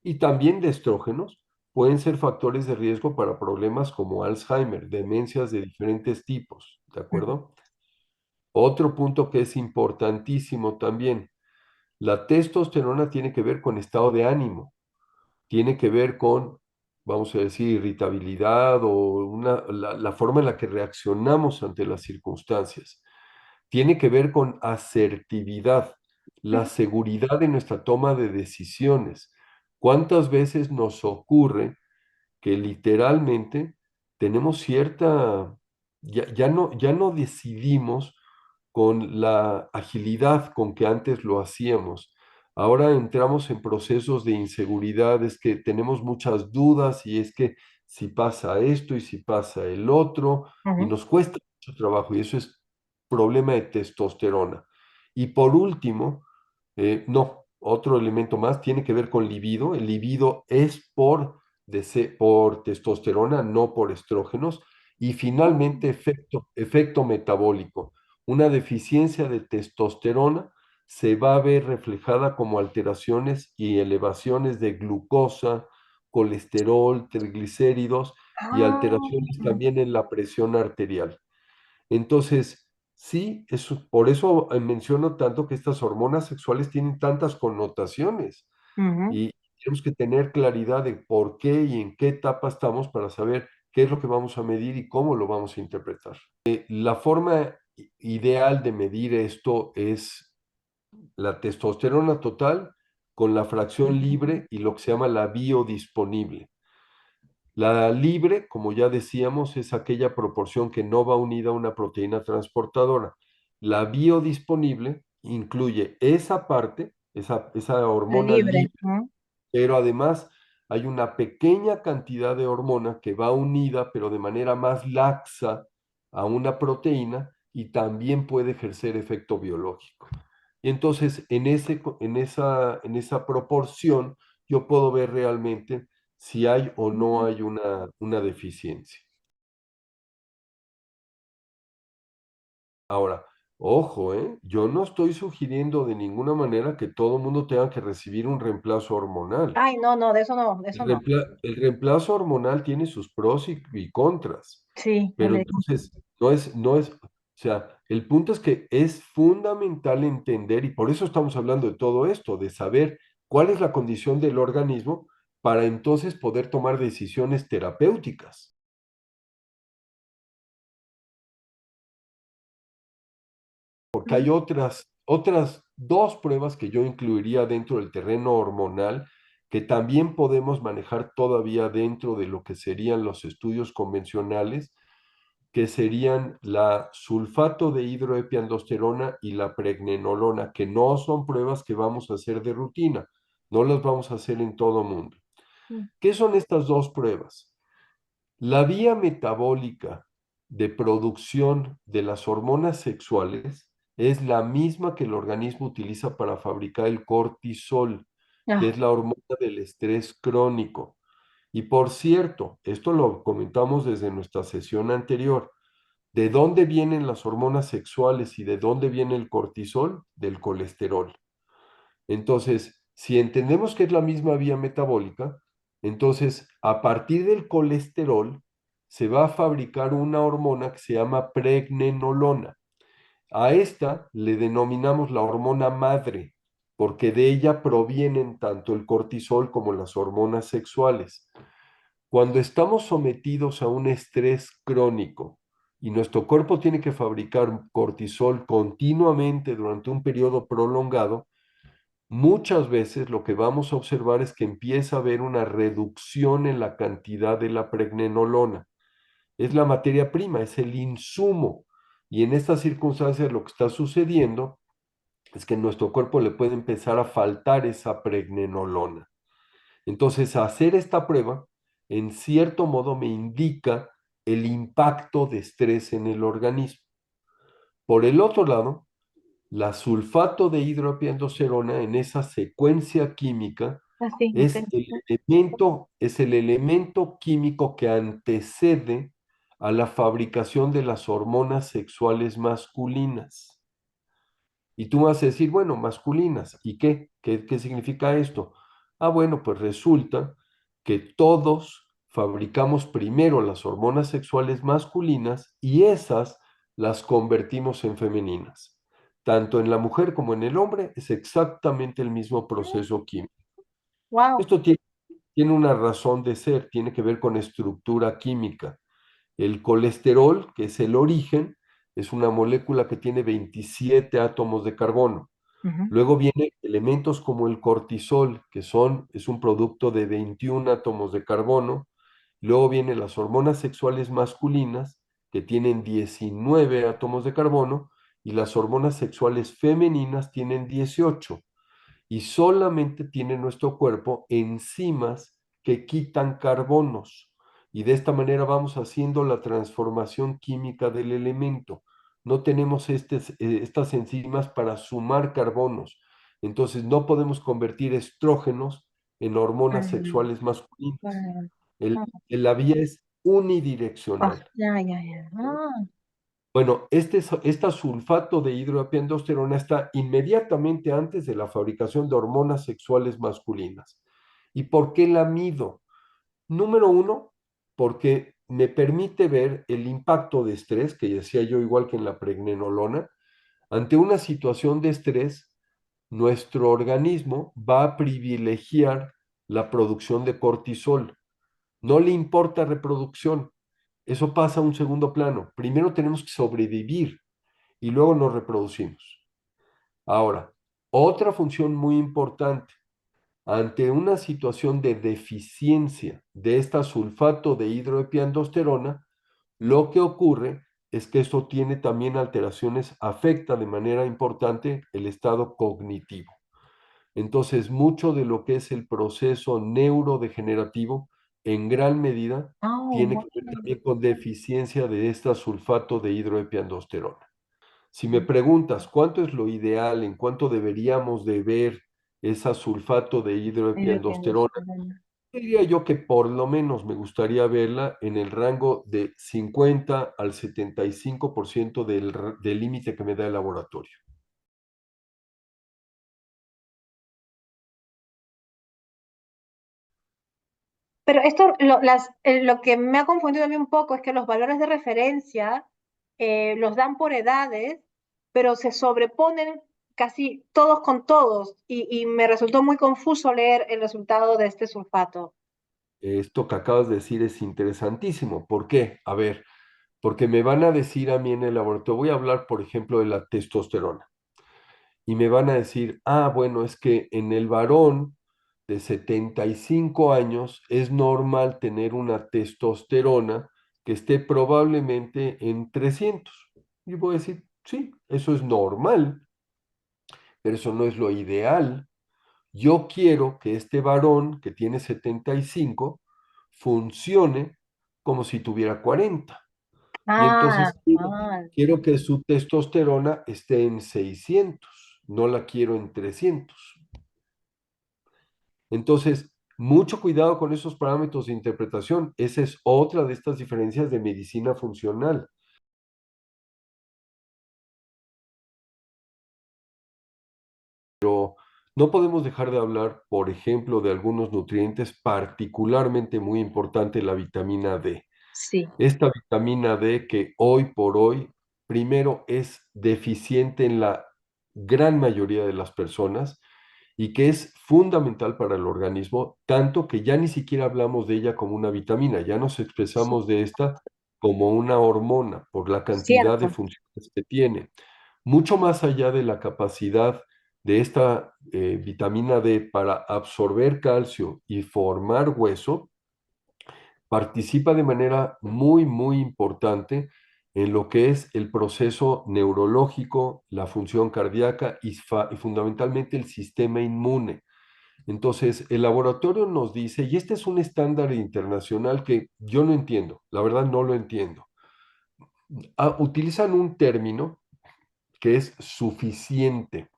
y también de estrógenos pueden ser factores de riesgo para problemas como Alzheimer, demencias de diferentes tipos, ¿de acuerdo? Otro punto que es importantísimo también, la testosterona tiene que ver con estado de ánimo, tiene que ver con, vamos a decir, irritabilidad o la forma en la que reaccionamos ante las circunstancias. tiene que ver con asertividad, la Ujú. seguridad de nuestra toma de decisiones. ¿Cuántas veces nos ocurre que literalmente tenemos cierta, ya no decidimos con la agilidad con que antes lo hacíamos? Ahora entramos en procesos de inseguridad, es que tenemos muchas dudas y es que si pasa esto y si pasa el otro, y Ujú. nos cuesta mucho trabajo y eso es problema de testosterona. Y por último, no, otro elemento más tiene que ver con libido. El libido es por testosterona, no por estrógenos. Y finalmente, efecto metabólico. Una deficiencia de testosterona se va a ver reflejada como alteraciones y elevaciones de glucosa, colesterol, triglicéridos y Ah, alteraciones también en la presión arterial. Entonces, sí, por eso menciono tanto que estas hormonas sexuales tienen tantas connotaciones ujú. y tenemos que tener claridad de por qué y en qué etapa estamos para saber qué es lo que vamos a medir y cómo lo vamos a interpretar. La forma ideal de medir esto es la testosterona total con la fracción libre y lo que se llama la biodisponible. La libre, como ya decíamos, es aquella proporción que no va unida a una proteína transportadora. La biodisponible incluye esa parte, esa La hormona libre. libre, pero además hay una pequeña cantidad de hormona que va unida, pero de manera más laxa, a una proteína y también puede ejercer efecto biológico. Y entonces, en esa proporción, yo puedo ver realmente si hay o no hay una deficiencia. Ahora, ojo, yo no estoy sugiriendo de ninguna manera que todo el mundo tenga que recibir un reemplazo hormonal. Ay, no, no, de eso no, de eso no. El reemplazo hormonal tiene sus pros y contras, Sí, he pero leído. entonces o sea, el punto es que es fundamental entender, y por eso estamos hablando de todo esto, de saber cuál es la condición del organismo para entonces poder tomar decisiones terapéuticas. Porque hay otras dos pruebas que yo incluiría dentro del terreno hormonal que también podemos manejar todavía dentro de lo que serían los estudios convencionales, que serían la sulfato de hidroepiandrosterona y la pregnenolona, que no son pruebas que vamos a hacer de rutina, no las vamos a hacer en todo mundo. Mm. ¿Qué son estas dos pruebas? La vía metabólica de producción de las hormonas sexuales es la misma que el organismo utiliza para fabricar el cortisol, que Ah, es la hormona del estrés crónico. Y por cierto, esto lo comentamos desde nuestra sesión anterior. ¿De dónde vienen las hormonas sexuales y de dónde viene el cortisol? Del colesterol. Entonces, si entendemos que es la misma vía metabólica, entonces a partir del colesterol se va a fabricar una hormona que se llama pregnenolona. A esta le denominamos la hormona madre, porque de ella provienen tanto el cortisol como las hormonas sexuales. Cuando estamos sometidos a un estrés crónico y nuestro cuerpo tiene que fabricar cortisol continuamente durante un periodo prolongado, muchas veces lo que vamos a observar es que empieza a haber una reducción en la cantidad de la pregnenolona. Es la materia prima, es el insumo. Y en estas circunstancias lo que está sucediendo es que en nuestro cuerpo le puede empezar a faltar esa pregnenolona. Entonces, hacer esta prueba, en cierto modo, me indica el impacto de estrés en el organismo. Por el otro lado, la sulfato de hidropiantocerona en esa secuencia química así, es el elemento químico que antecede a la fabricación de las hormonas sexuales masculinas. Y tú vas a decir, bueno, masculinas, ¿y qué? ¿Qué significa esto? Ah, bueno, pues resulta que todos fabricamos primero las hormonas sexuales masculinas y esas las convertimos en femeninas. Tanto en la mujer como en el hombre es exactamente el mismo proceso químico. wow. Esto tiene una razón de ser, tiene que ver con estructura química. El colesterol, que es el origen, es una molécula que tiene 27 átomos de carbono. Ujú. Luego vienen elementos como el cortisol, es un producto de 21 átomos de carbono. Luego vienen las hormonas sexuales masculinas, que tienen 19 átomos de carbono, y las hormonas sexuales femeninas tienen 18. Y solamente tiene nuestro cuerpo enzimas que quitan carbonos. Y de esta manera vamos haciendo la transformación química del elemento. No tenemos estas enzimas para sumar carbonos. Entonces no podemos convertir estrógenos en hormonas Mm, sexuales masculinas. mm, El- mm. la vía es Ah, unidireccional. ya, ya, ya. Ah, Bueno, esta sulfato de hidroepiandrosterona está inmediatamente antes de la fabricación de hormonas sexuales masculinas. ¿Y por qué la mido? Número uno, porque me permite ver el impacto de estrés, que decía yo igual que en la pregnenolona. Ante una situación de estrés, nuestro organismo va a privilegiar la producción de cortisol. No le importa reproducción. Eso pasa a un segundo plano. Primero tenemos que sobrevivir y luego nos reproducimos. Ahora, otra función muy importante, ante una situación de deficiencia de esta sulfato de hidroepiandrosterona, lo que ocurre es que esto tiene también alteraciones, afecta de manera importante el estado cognitivo. Entonces, mucho de lo que es el proceso neurodegenerativo, en gran medida, oh, tiene que ver bueno. también con deficiencia de esta sulfato de hidroepiandrosterona. Si me preguntas cuánto es lo ideal, en cuánto deberíamos de ver esa sulfato de hidroepiandrosterona, diría yo que por lo menos me gustaría verla en el rango de 50 al 75% del límite que me da el laboratorio. Pero esto, lo que me ha confundido a mí un poco es que los valores de referencia los dan por edades, pero se sobreponen casi todos con todos y me resultó muy confuso leer el resultado de este sulfato. Esto que acabas de decir es interesantísimo. ¿Por qué? A ver, porque me van a decir a mí en el laboratorio, voy a hablar, por ejemplo, de la testosterona, y me van a decir, ah, bueno, es que en el varón de 75 años es normal tener una testosterona que esté probablemente en 300. Y voy a decir, sí, eso es normal, pero eso no es lo ideal. Yo quiero que este varón que tiene 75 funcione como si tuviera 40. Y Ah, entonces quiero, ah, quiero que su testosterona esté en 600, no la quiero en 300. Entonces, mucho cuidado con esos parámetros de interpretación. Esa es otra de estas diferencias de medicina funcional. No podemos dejar de hablar, por ejemplo, de algunos nutrientes, particularmente muy importante la vitamina D. sí, Esta vitamina D que hoy por hoy, primero, es deficiente en la gran mayoría de las personas y que es fundamental para el organismo, tanto que ya ni siquiera hablamos de ella como una vitamina, ya nos sí, expresamos de esta como una hormona por la cantidad de cierto. funciones que tiene. Mucho más allá de la capacidad de esta vitamina D para absorber calcio y formar hueso, participa de manera muy, muy importante en lo que es el proceso neurológico, la función cardíaca y fundamentalmente el sistema inmune. Entonces, el laboratorio nos dice, y este es un estándar internacional que yo no entiendo, la verdad no lo entiendo. Utilizan un término que es suficiente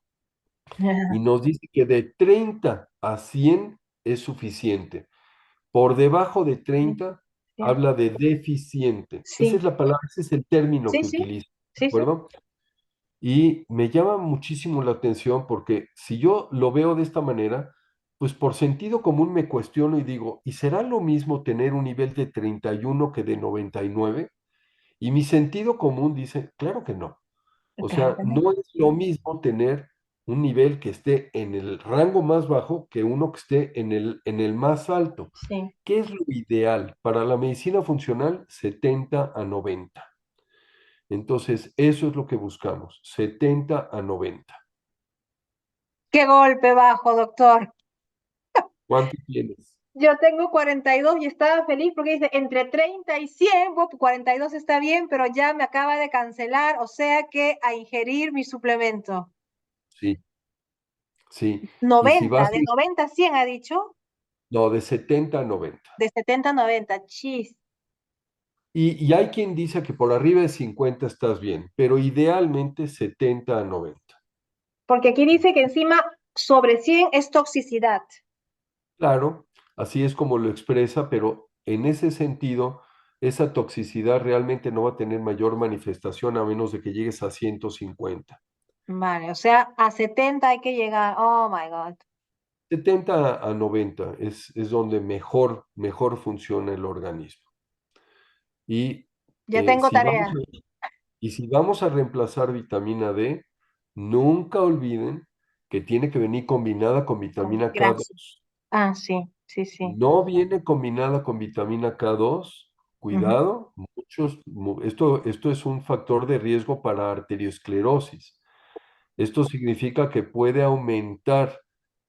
y nos dice que de 30 a 100 es suficiente. Por debajo de Sí, 30 cierto. habla de deficiente. Esa Sí, es la palabra, ese es el término sí, que sí, utiliza, ¿de sí, sí. acuerdo? Y me llama muchísimo la atención porque si yo lo veo de esta manera, pues por sentido común me cuestiono y digo, ¿y será lo mismo tener un nivel de 31 que de 99? Y mi sentido común dice, claro que no. O Claro sea, que no. no es lo mismo tener un nivel que esté en el rango más bajo que uno que esté en el más alto. Sí. ¿Qué es lo ideal? Para la medicina funcional, 70 a 90. Entonces, eso es lo que buscamos, 70 a 90. Qué golpe bajo, doctor. ¿Cuánto tienes? Yo tengo 42 y estaba feliz porque dice entre 30 y 100, bueno, 42 está bien, pero ya me acaba de cancelar, o sea que a ingerir mi suplemento. Sí, sí. Y si 90, vas, de 90 a 100 ha dicho, no, de 70 a 90. de 70 a 90, chis. Y hay quien dice que por arriba de 50 estás bien, pero idealmente 70 a 90. Porque aquí dice que encima sobre 100 es toxicidad. Claro, así es como lo expresa, pero en ese sentido, esa toxicidad realmente no va a tener mayor manifestación a menos de que llegues a 150. Vale, o sea, a 70 hay que llegar. Oh my God. 70 a 90 es donde mejor funciona el organismo. Y, Ya eh, tengo si vamos tarea. a, y si vamos a reemplazar vitamina D, nunca olviden que tiene que venir combinada con vitamina Gracias. K2. Ah, sí, sí, sí. No viene combinada con vitamina K2, Ujú. cuidado, esto es un factor de riesgo para arteriosclerosis. Esto significa que puede aumentar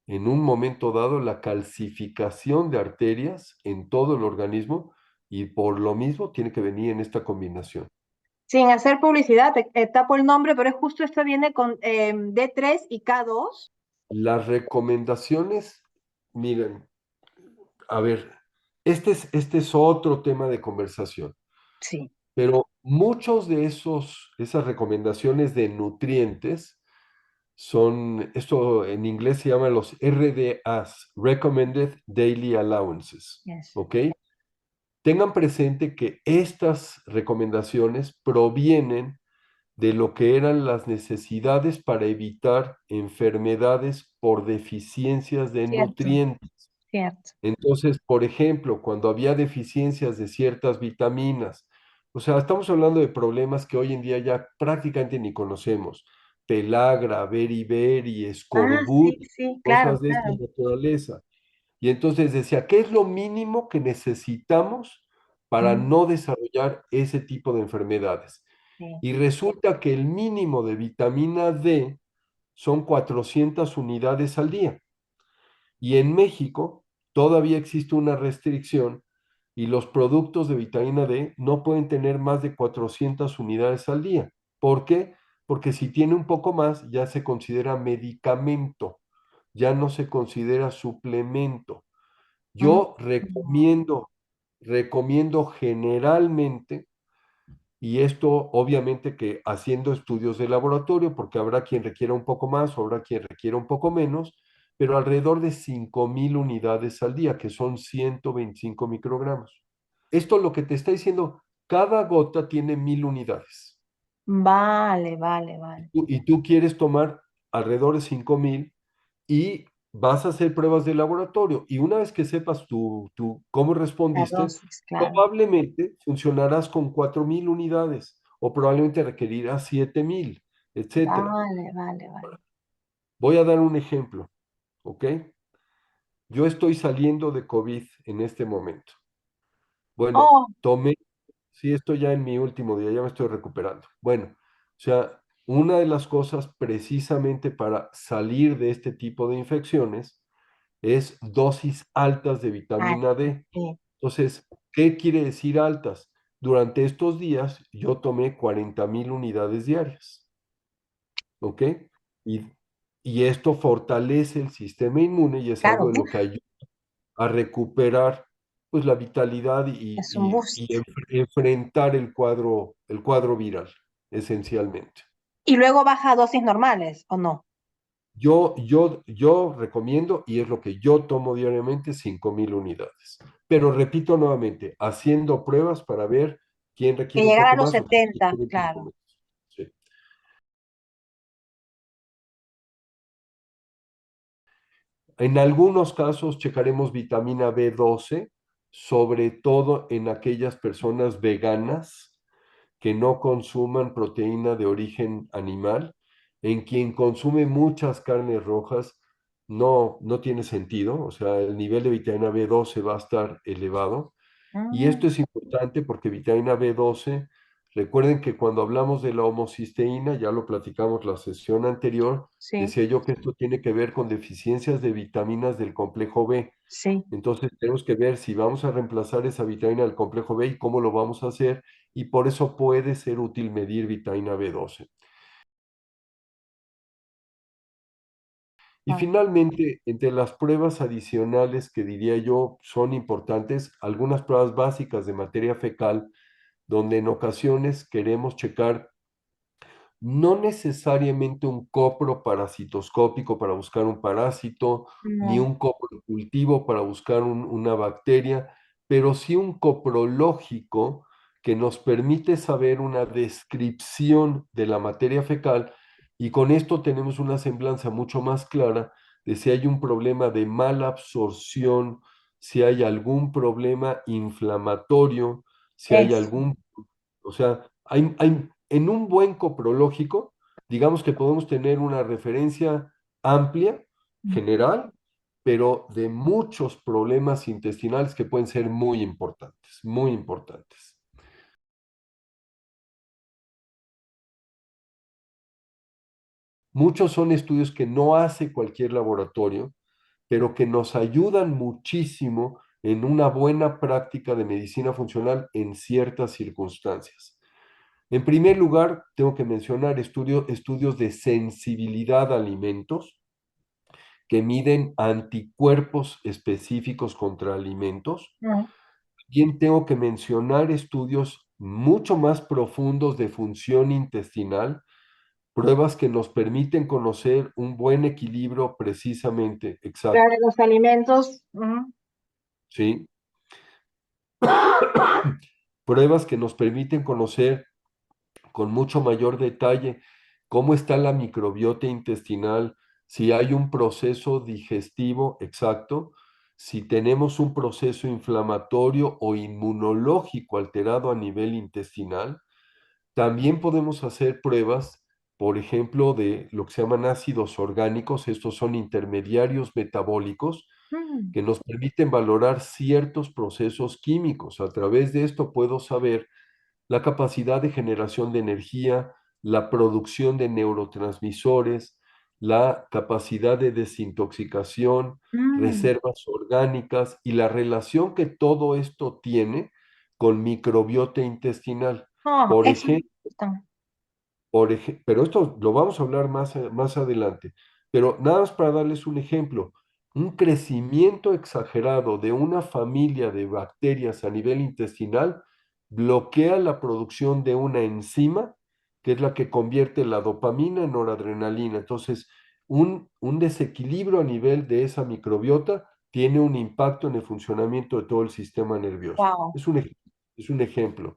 en un momento dado la calcificación de arterias en todo el organismo y por lo mismo tiene que venir en esta combinación. Sin hacer publicidad, tapo el nombre, pero es justo esto viene con D3 y K2. Las recomendaciones, miren, a ver, este es otro tema de conversación. Sí. Pero muchos de esas recomendaciones de nutrientes esto en inglés se llama los RDAs, Recommended Daily Allowances, Yes. ¿ok? Tengan presente que estas recomendaciones provienen de lo que eran las necesidades para evitar enfermedades por deficiencias de Cierto, nutrientes. cierto. Entonces, por ejemplo, cuando había deficiencias de ciertas vitaminas, o sea, estamos hablando de problemas que hoy en día ya prácticamente ni conocemos, pelagra, beriberi, Ah, escorbut, sí, sí, claro, cosas de esta claro. naturaleza. Y entonces decía, ¿qué es lo mínimo que necesitamos para Mm, no desarrollar ese tipo de enfermedades? sí, Y resulta que el mínimo de vitamina D son 400 unidades al día. Y en México todavía existe una restricción y los productos de vitamina D no pueden tener más de 400 unidades al día. ¿Por qué? Porque si tiene un poco más ya se considera medicamento, ya no se considera suplemento. mm, Yo recomiendo generalmente, y esto obviamente que haciendo estudios de laboratorio, porque habrá quien requiera un poco más, o habrá quien requiera un poco menos, pero alrededor de 5.000 unidades al día, que son 125 microgramos. Esto lo que te está diciendo, cada gota tiene 1.000 unidades. vale, vale, vale. Y tú quieres tomar alrededor de 5.000 y vas a hacer pruebas de laboratorio. Y una vez que sepas cómo La respondiste, dosis, claro. probablemente funcionarás con 4.000 unidades o probablemente requerirás 7.000, etcétera. Vale, vale, vale. Voy a dar un ejemplo, ¿ok? Yo estoy saliendo de COVID en este momento. Bueno, Oh, sí, estoy ya en mi último día, ya me estoy recuperando. Bueno, o sea, una de las cosas precisamente para salir de este tipo de infecciones es dosis altas de ah, vitamina D. sí. Entonces, ¿qué quiere decir altas? Durante estos días yo tomé 40.000 unidades diarias, ¿ok? Y, y esto fortalece el sistema inmune y es algo Claro, de lo uf, que ayuda a recuperar pues la vitalidad es un boost. enfrentar el cuadro viral, esencialmente. Y luego baja a dosis normales, ¿o no? Yo recomiendo, y es lo que yo tomo diariamente, 5.000 unidades. Pero repito nuevamente, haciendo pruebas para ver quién Que requiere un llegar a poco los más o quién 70, requiere un poco claro. menos. Sí. En algunos casos checaremos vitamina B12, sobre todo en aquellas personas veganas que no consuman proteína de origen animal. En quien consume muchas carnes rojas, no tiene sentido, o sea, el nivel de vitamina B12 va a estar elevado. Y Mm, esto es importante porque vitamina B12 Recuerden que cuando hablamos de la homocisteína, ya lo platicamos la sesión anterior, Sí, decía yo que esto tiene que ver con deficiencias de vitaminas del complejo B. sí. Entonces tenemos que ver si vamos a reemplazar esa vitamina del complejo B y cómo lo vamos a hacer, y por eso puede ser útil medir vitamina B12. Y Ah, finalmente, entre las pruebas adicionales que diría yo son importantes, algunas pruebas básicas de materia fecal, donde en ocasiones queremos checar no necesariamente un copro parasitoscópico para buscar un parásito, ni no. un coprocultivo para buscar una bacteria, pero sí un coprológico que nos permite saber una descripción de la materia fecal, y con esto tenemos una semblanza mucho más clara de si hay un problema de mala absorción, si hay algún problema inflamatorio, si hay Eso. algún, o sea, en un buen coprológico, digamos que podemos tener una referencia amplia, general, pero de muchos problemas intestinales que pueden ser muy importantes, muy importantes. Muchos son estudios que no hace cualquier laboratorio, pero que nos ayudan muchísimo en una buena práctica de medicina funcional en ciertas circunstancias. En primer lugar, tengo que mencionar estudios de sensibilidad a alimentos que miden anticuerpos específicos contra alimentos. Mm. También tengo que mencionar estudios mucho más profundos de función intestinal, pruebas que nos permiten conocer un buen equilibrio precisamente, Claro, exacto, los alimentos. ¿sí? Pruebas que nos permiten conocer con mucho mayor detalle cómo está la microbiota intestinal, si hay un proceso digestivo exacto, si tenemos un proceso inflamatorio o inmunológico alterado a nivel intestinal. También podemos hacer pruebas, por ejemplo, de lo que se llaman ácidos orgánicos. Estos son intermediarios metabólicos Mm. que nos permiten valorar ciertos procesos químicos. A través de esto puedo saber la capacidad de generación de energía, la producción de neurotransmisores, la capacidad de desintoxicación, Mm. reservas orgánicas y la relación que todo esto tiene con microbiota intestinal. Oh, Por eso me ejemplo, gusta. pero esto lo vamos a hablar más adelante. Pero nada más para darles un ejemplo, un crecimiento exagerado de una familia de bacterias a nivel intestinal bloquea la producción de una enzima, que es la que convierte la dopamina en noradrenalina. Entonces, un desequilibrio a nivel de esa microbiota tiene un impacto en el funcionamiento de todo el sistema nervioso. Wow. Es un ejemplo.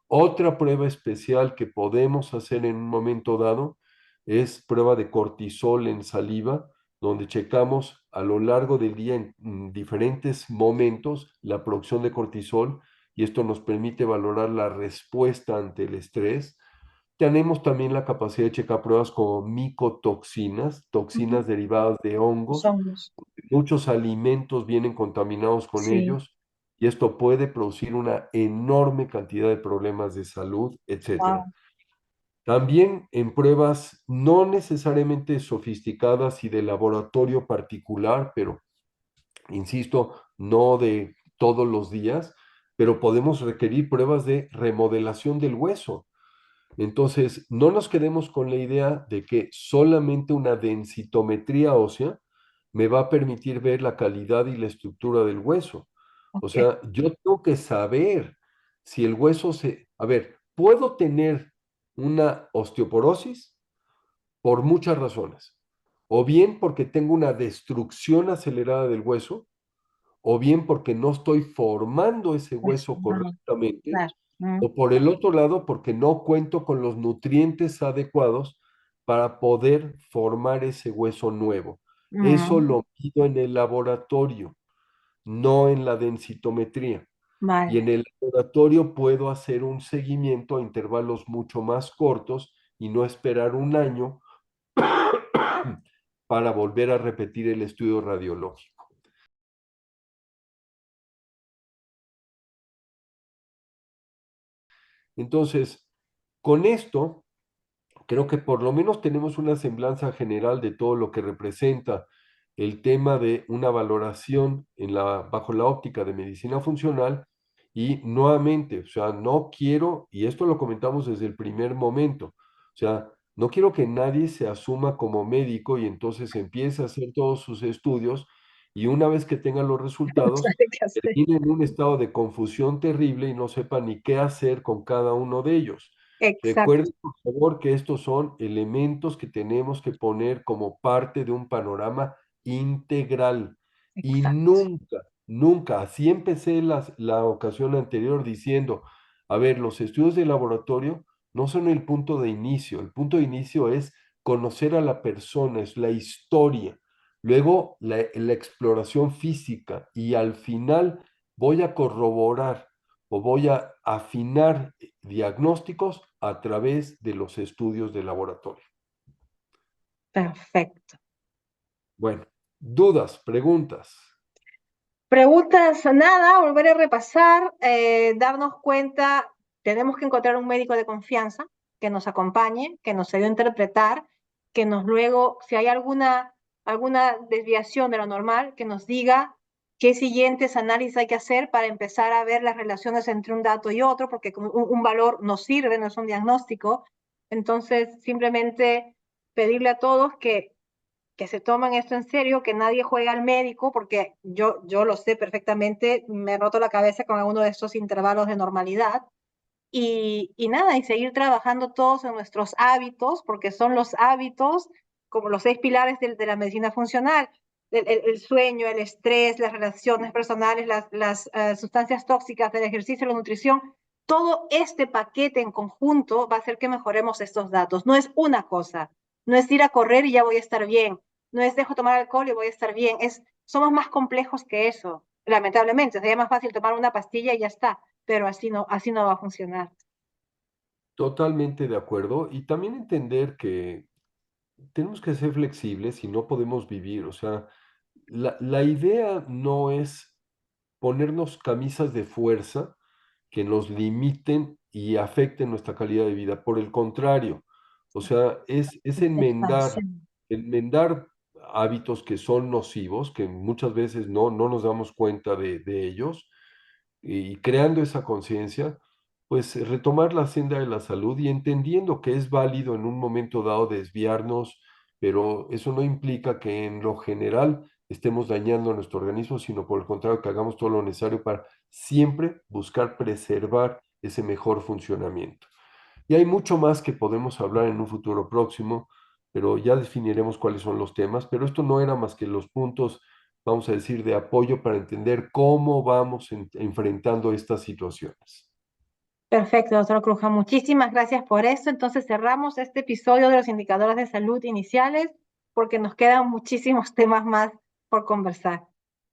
Otra prueba especial que podemos hacer en un momento dado es prueba de cortisol en saliva, donde checamos a lo largo del día en diferentes momentos la producción de cortisol, y esto nos permite valorar la respuesta ante el estrés. Tenemos también la capacidad de checar pruebas como micotoxinas, Ujú. toxinas derivadas de hongos. Somos. Muchos alimentos vienen contaminados con Sí. ellos, y esto puede producir una enorme cantidad de problemas de salud, etcétera. Wow. También en pruebas no necesariamente sofisticadas y de laboratorio particular, pero insisto, no de todos los días, pero podemos requerir pruebas de remodelación del hueso. Entonces, no nos quedemos con la idea de que solamente una densitometría ósea me va a permitir ver la calidad y la estructura del hueso. O Ok. sea, yo tengo que saber si el hueso se... A ver, puedo tener una osteoporosis por muchas razones. O bien porque tengo una destrucción acelerada del hueso, o bien porque no estoy formando ese Pues, hueso correctamente, claro. o por el otro lado, porque no cuento con los nutrientes adecuados para poder formar ese hueso nuevo. Eso Mm. lo mido en el laboratorio, no en la densitometría. Y Vale. en el laboratorio puedo hacer un seguimiento a intervalos mucho más cortos y no esperar un año para volver a repetir el estudio radiológico. Entonces, con esto, creo que por lo menos tenemos una semblanza general de todo lo que representa el tema de una valoración bajo la óptica de medicina funcional. Y nuevamente, o sea, no quiero, y esto lo comentamos desde el primer momento, o sea, no quiero que nadie se asuma como médico y entonces empiece a hacer todos sus estudios y una vez que tenga los resultados, ¿Sabe qué hacer? termine en un estado de confusión terrible y no sepa ni qué hacer con cada uno de ellos. Exacto, Recuerden, por favor, que estos son elementos que tenemos que poner como parte de un panorama integral. Y exacto, nunca, nunca, así empecé la ocasión anterior diciendo, a ver, los estudios de laboratorio no son el punto de inicio. El punto de inicio es conocer a la persona, es la historia. Luego la exploración física y al final voy a corroborar o voy a afinar diagnósticos a través de los estudios de laboratorio. perfecto. Bueno, dudas, preguntas. Preguntas, nada, volver a repasar, darnos cuenta, tenemos que encontrar un médico de confianza que nos acompañe, que nos ayude a interpretar, que nos luego, si hay alguna desviación de lo normal, que nos diga qué siguientes análisis hay que hacer para empezar a ver las relaciones entre un dato y otro, porque un valor nos sirve, no es un diagnóstico. Entonces, simplemente pedirle a todos que se tomen esto en serio, que nadie juegue al médico, porque yo lo sé perfectamente, me he roto la cabeza con alguno de estos intervalos de normalidad. Y nada, y seguir trabajando todos en nuestros hábitos, porque son los hábitos como los 6 pilares de la medicina funcional. El sueño, el estrés, las relaciones personales, las sustancias tóxicas, el ejercicio, la nutrición, todo este paquete en conjunto va a hacer que mejoremos estos datos. No es una cosa, no es ir a correr y ya voy a estar bien, no es dejo tomar alcohol y voy a estar bien, somos más complejos que eso, lamentablemente. Sería más fácil tomar una pastilla y ya está, pero así no va a funcionar. Totalmente de acuerdo. Y también entender que tenemos que ser flexibles y no podemos vivir. O sea, la idea no es ponernos camisas de fuerza que nos limiten y afecten nuestra calidad de vida. Por el contrario, o sea, es enmendar hábitos que son nocivos, que muchas veces no nos damos cuenta de ellos, y creando esa conciencia, pues retomar la senda de la salud y entendiendo que es válido en un momento dado desviarnos, pero eso no implica que en lo general estemos dañando a nuestro organismo, sino por el contrario, que hagamos todo lo necesario para siempre buscar preservar ese mejor funcionamiento. Y hay mucho más que podemos hablar en un futuro próximo, pero ya definiremos cuáles son los temas, pero esto no era más que los puntos, vamos a decir, de apoyo para entender cómo vamos enfrentando estas situaciones. Perfecto, doctor Cruja. Muchísimas gracias por eso. Entonces cerramos este episodio de los indicadores de salud iniciales porque nos quedan muchísimos temas más por conversar.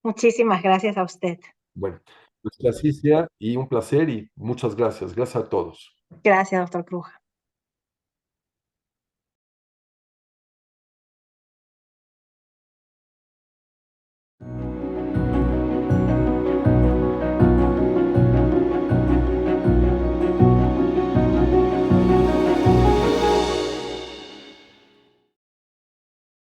Muchísimas gracias a usted. Bueno, pues que así sea y un placer y muchas gracias. Gracias a todos. Gracias, doctor Cruja.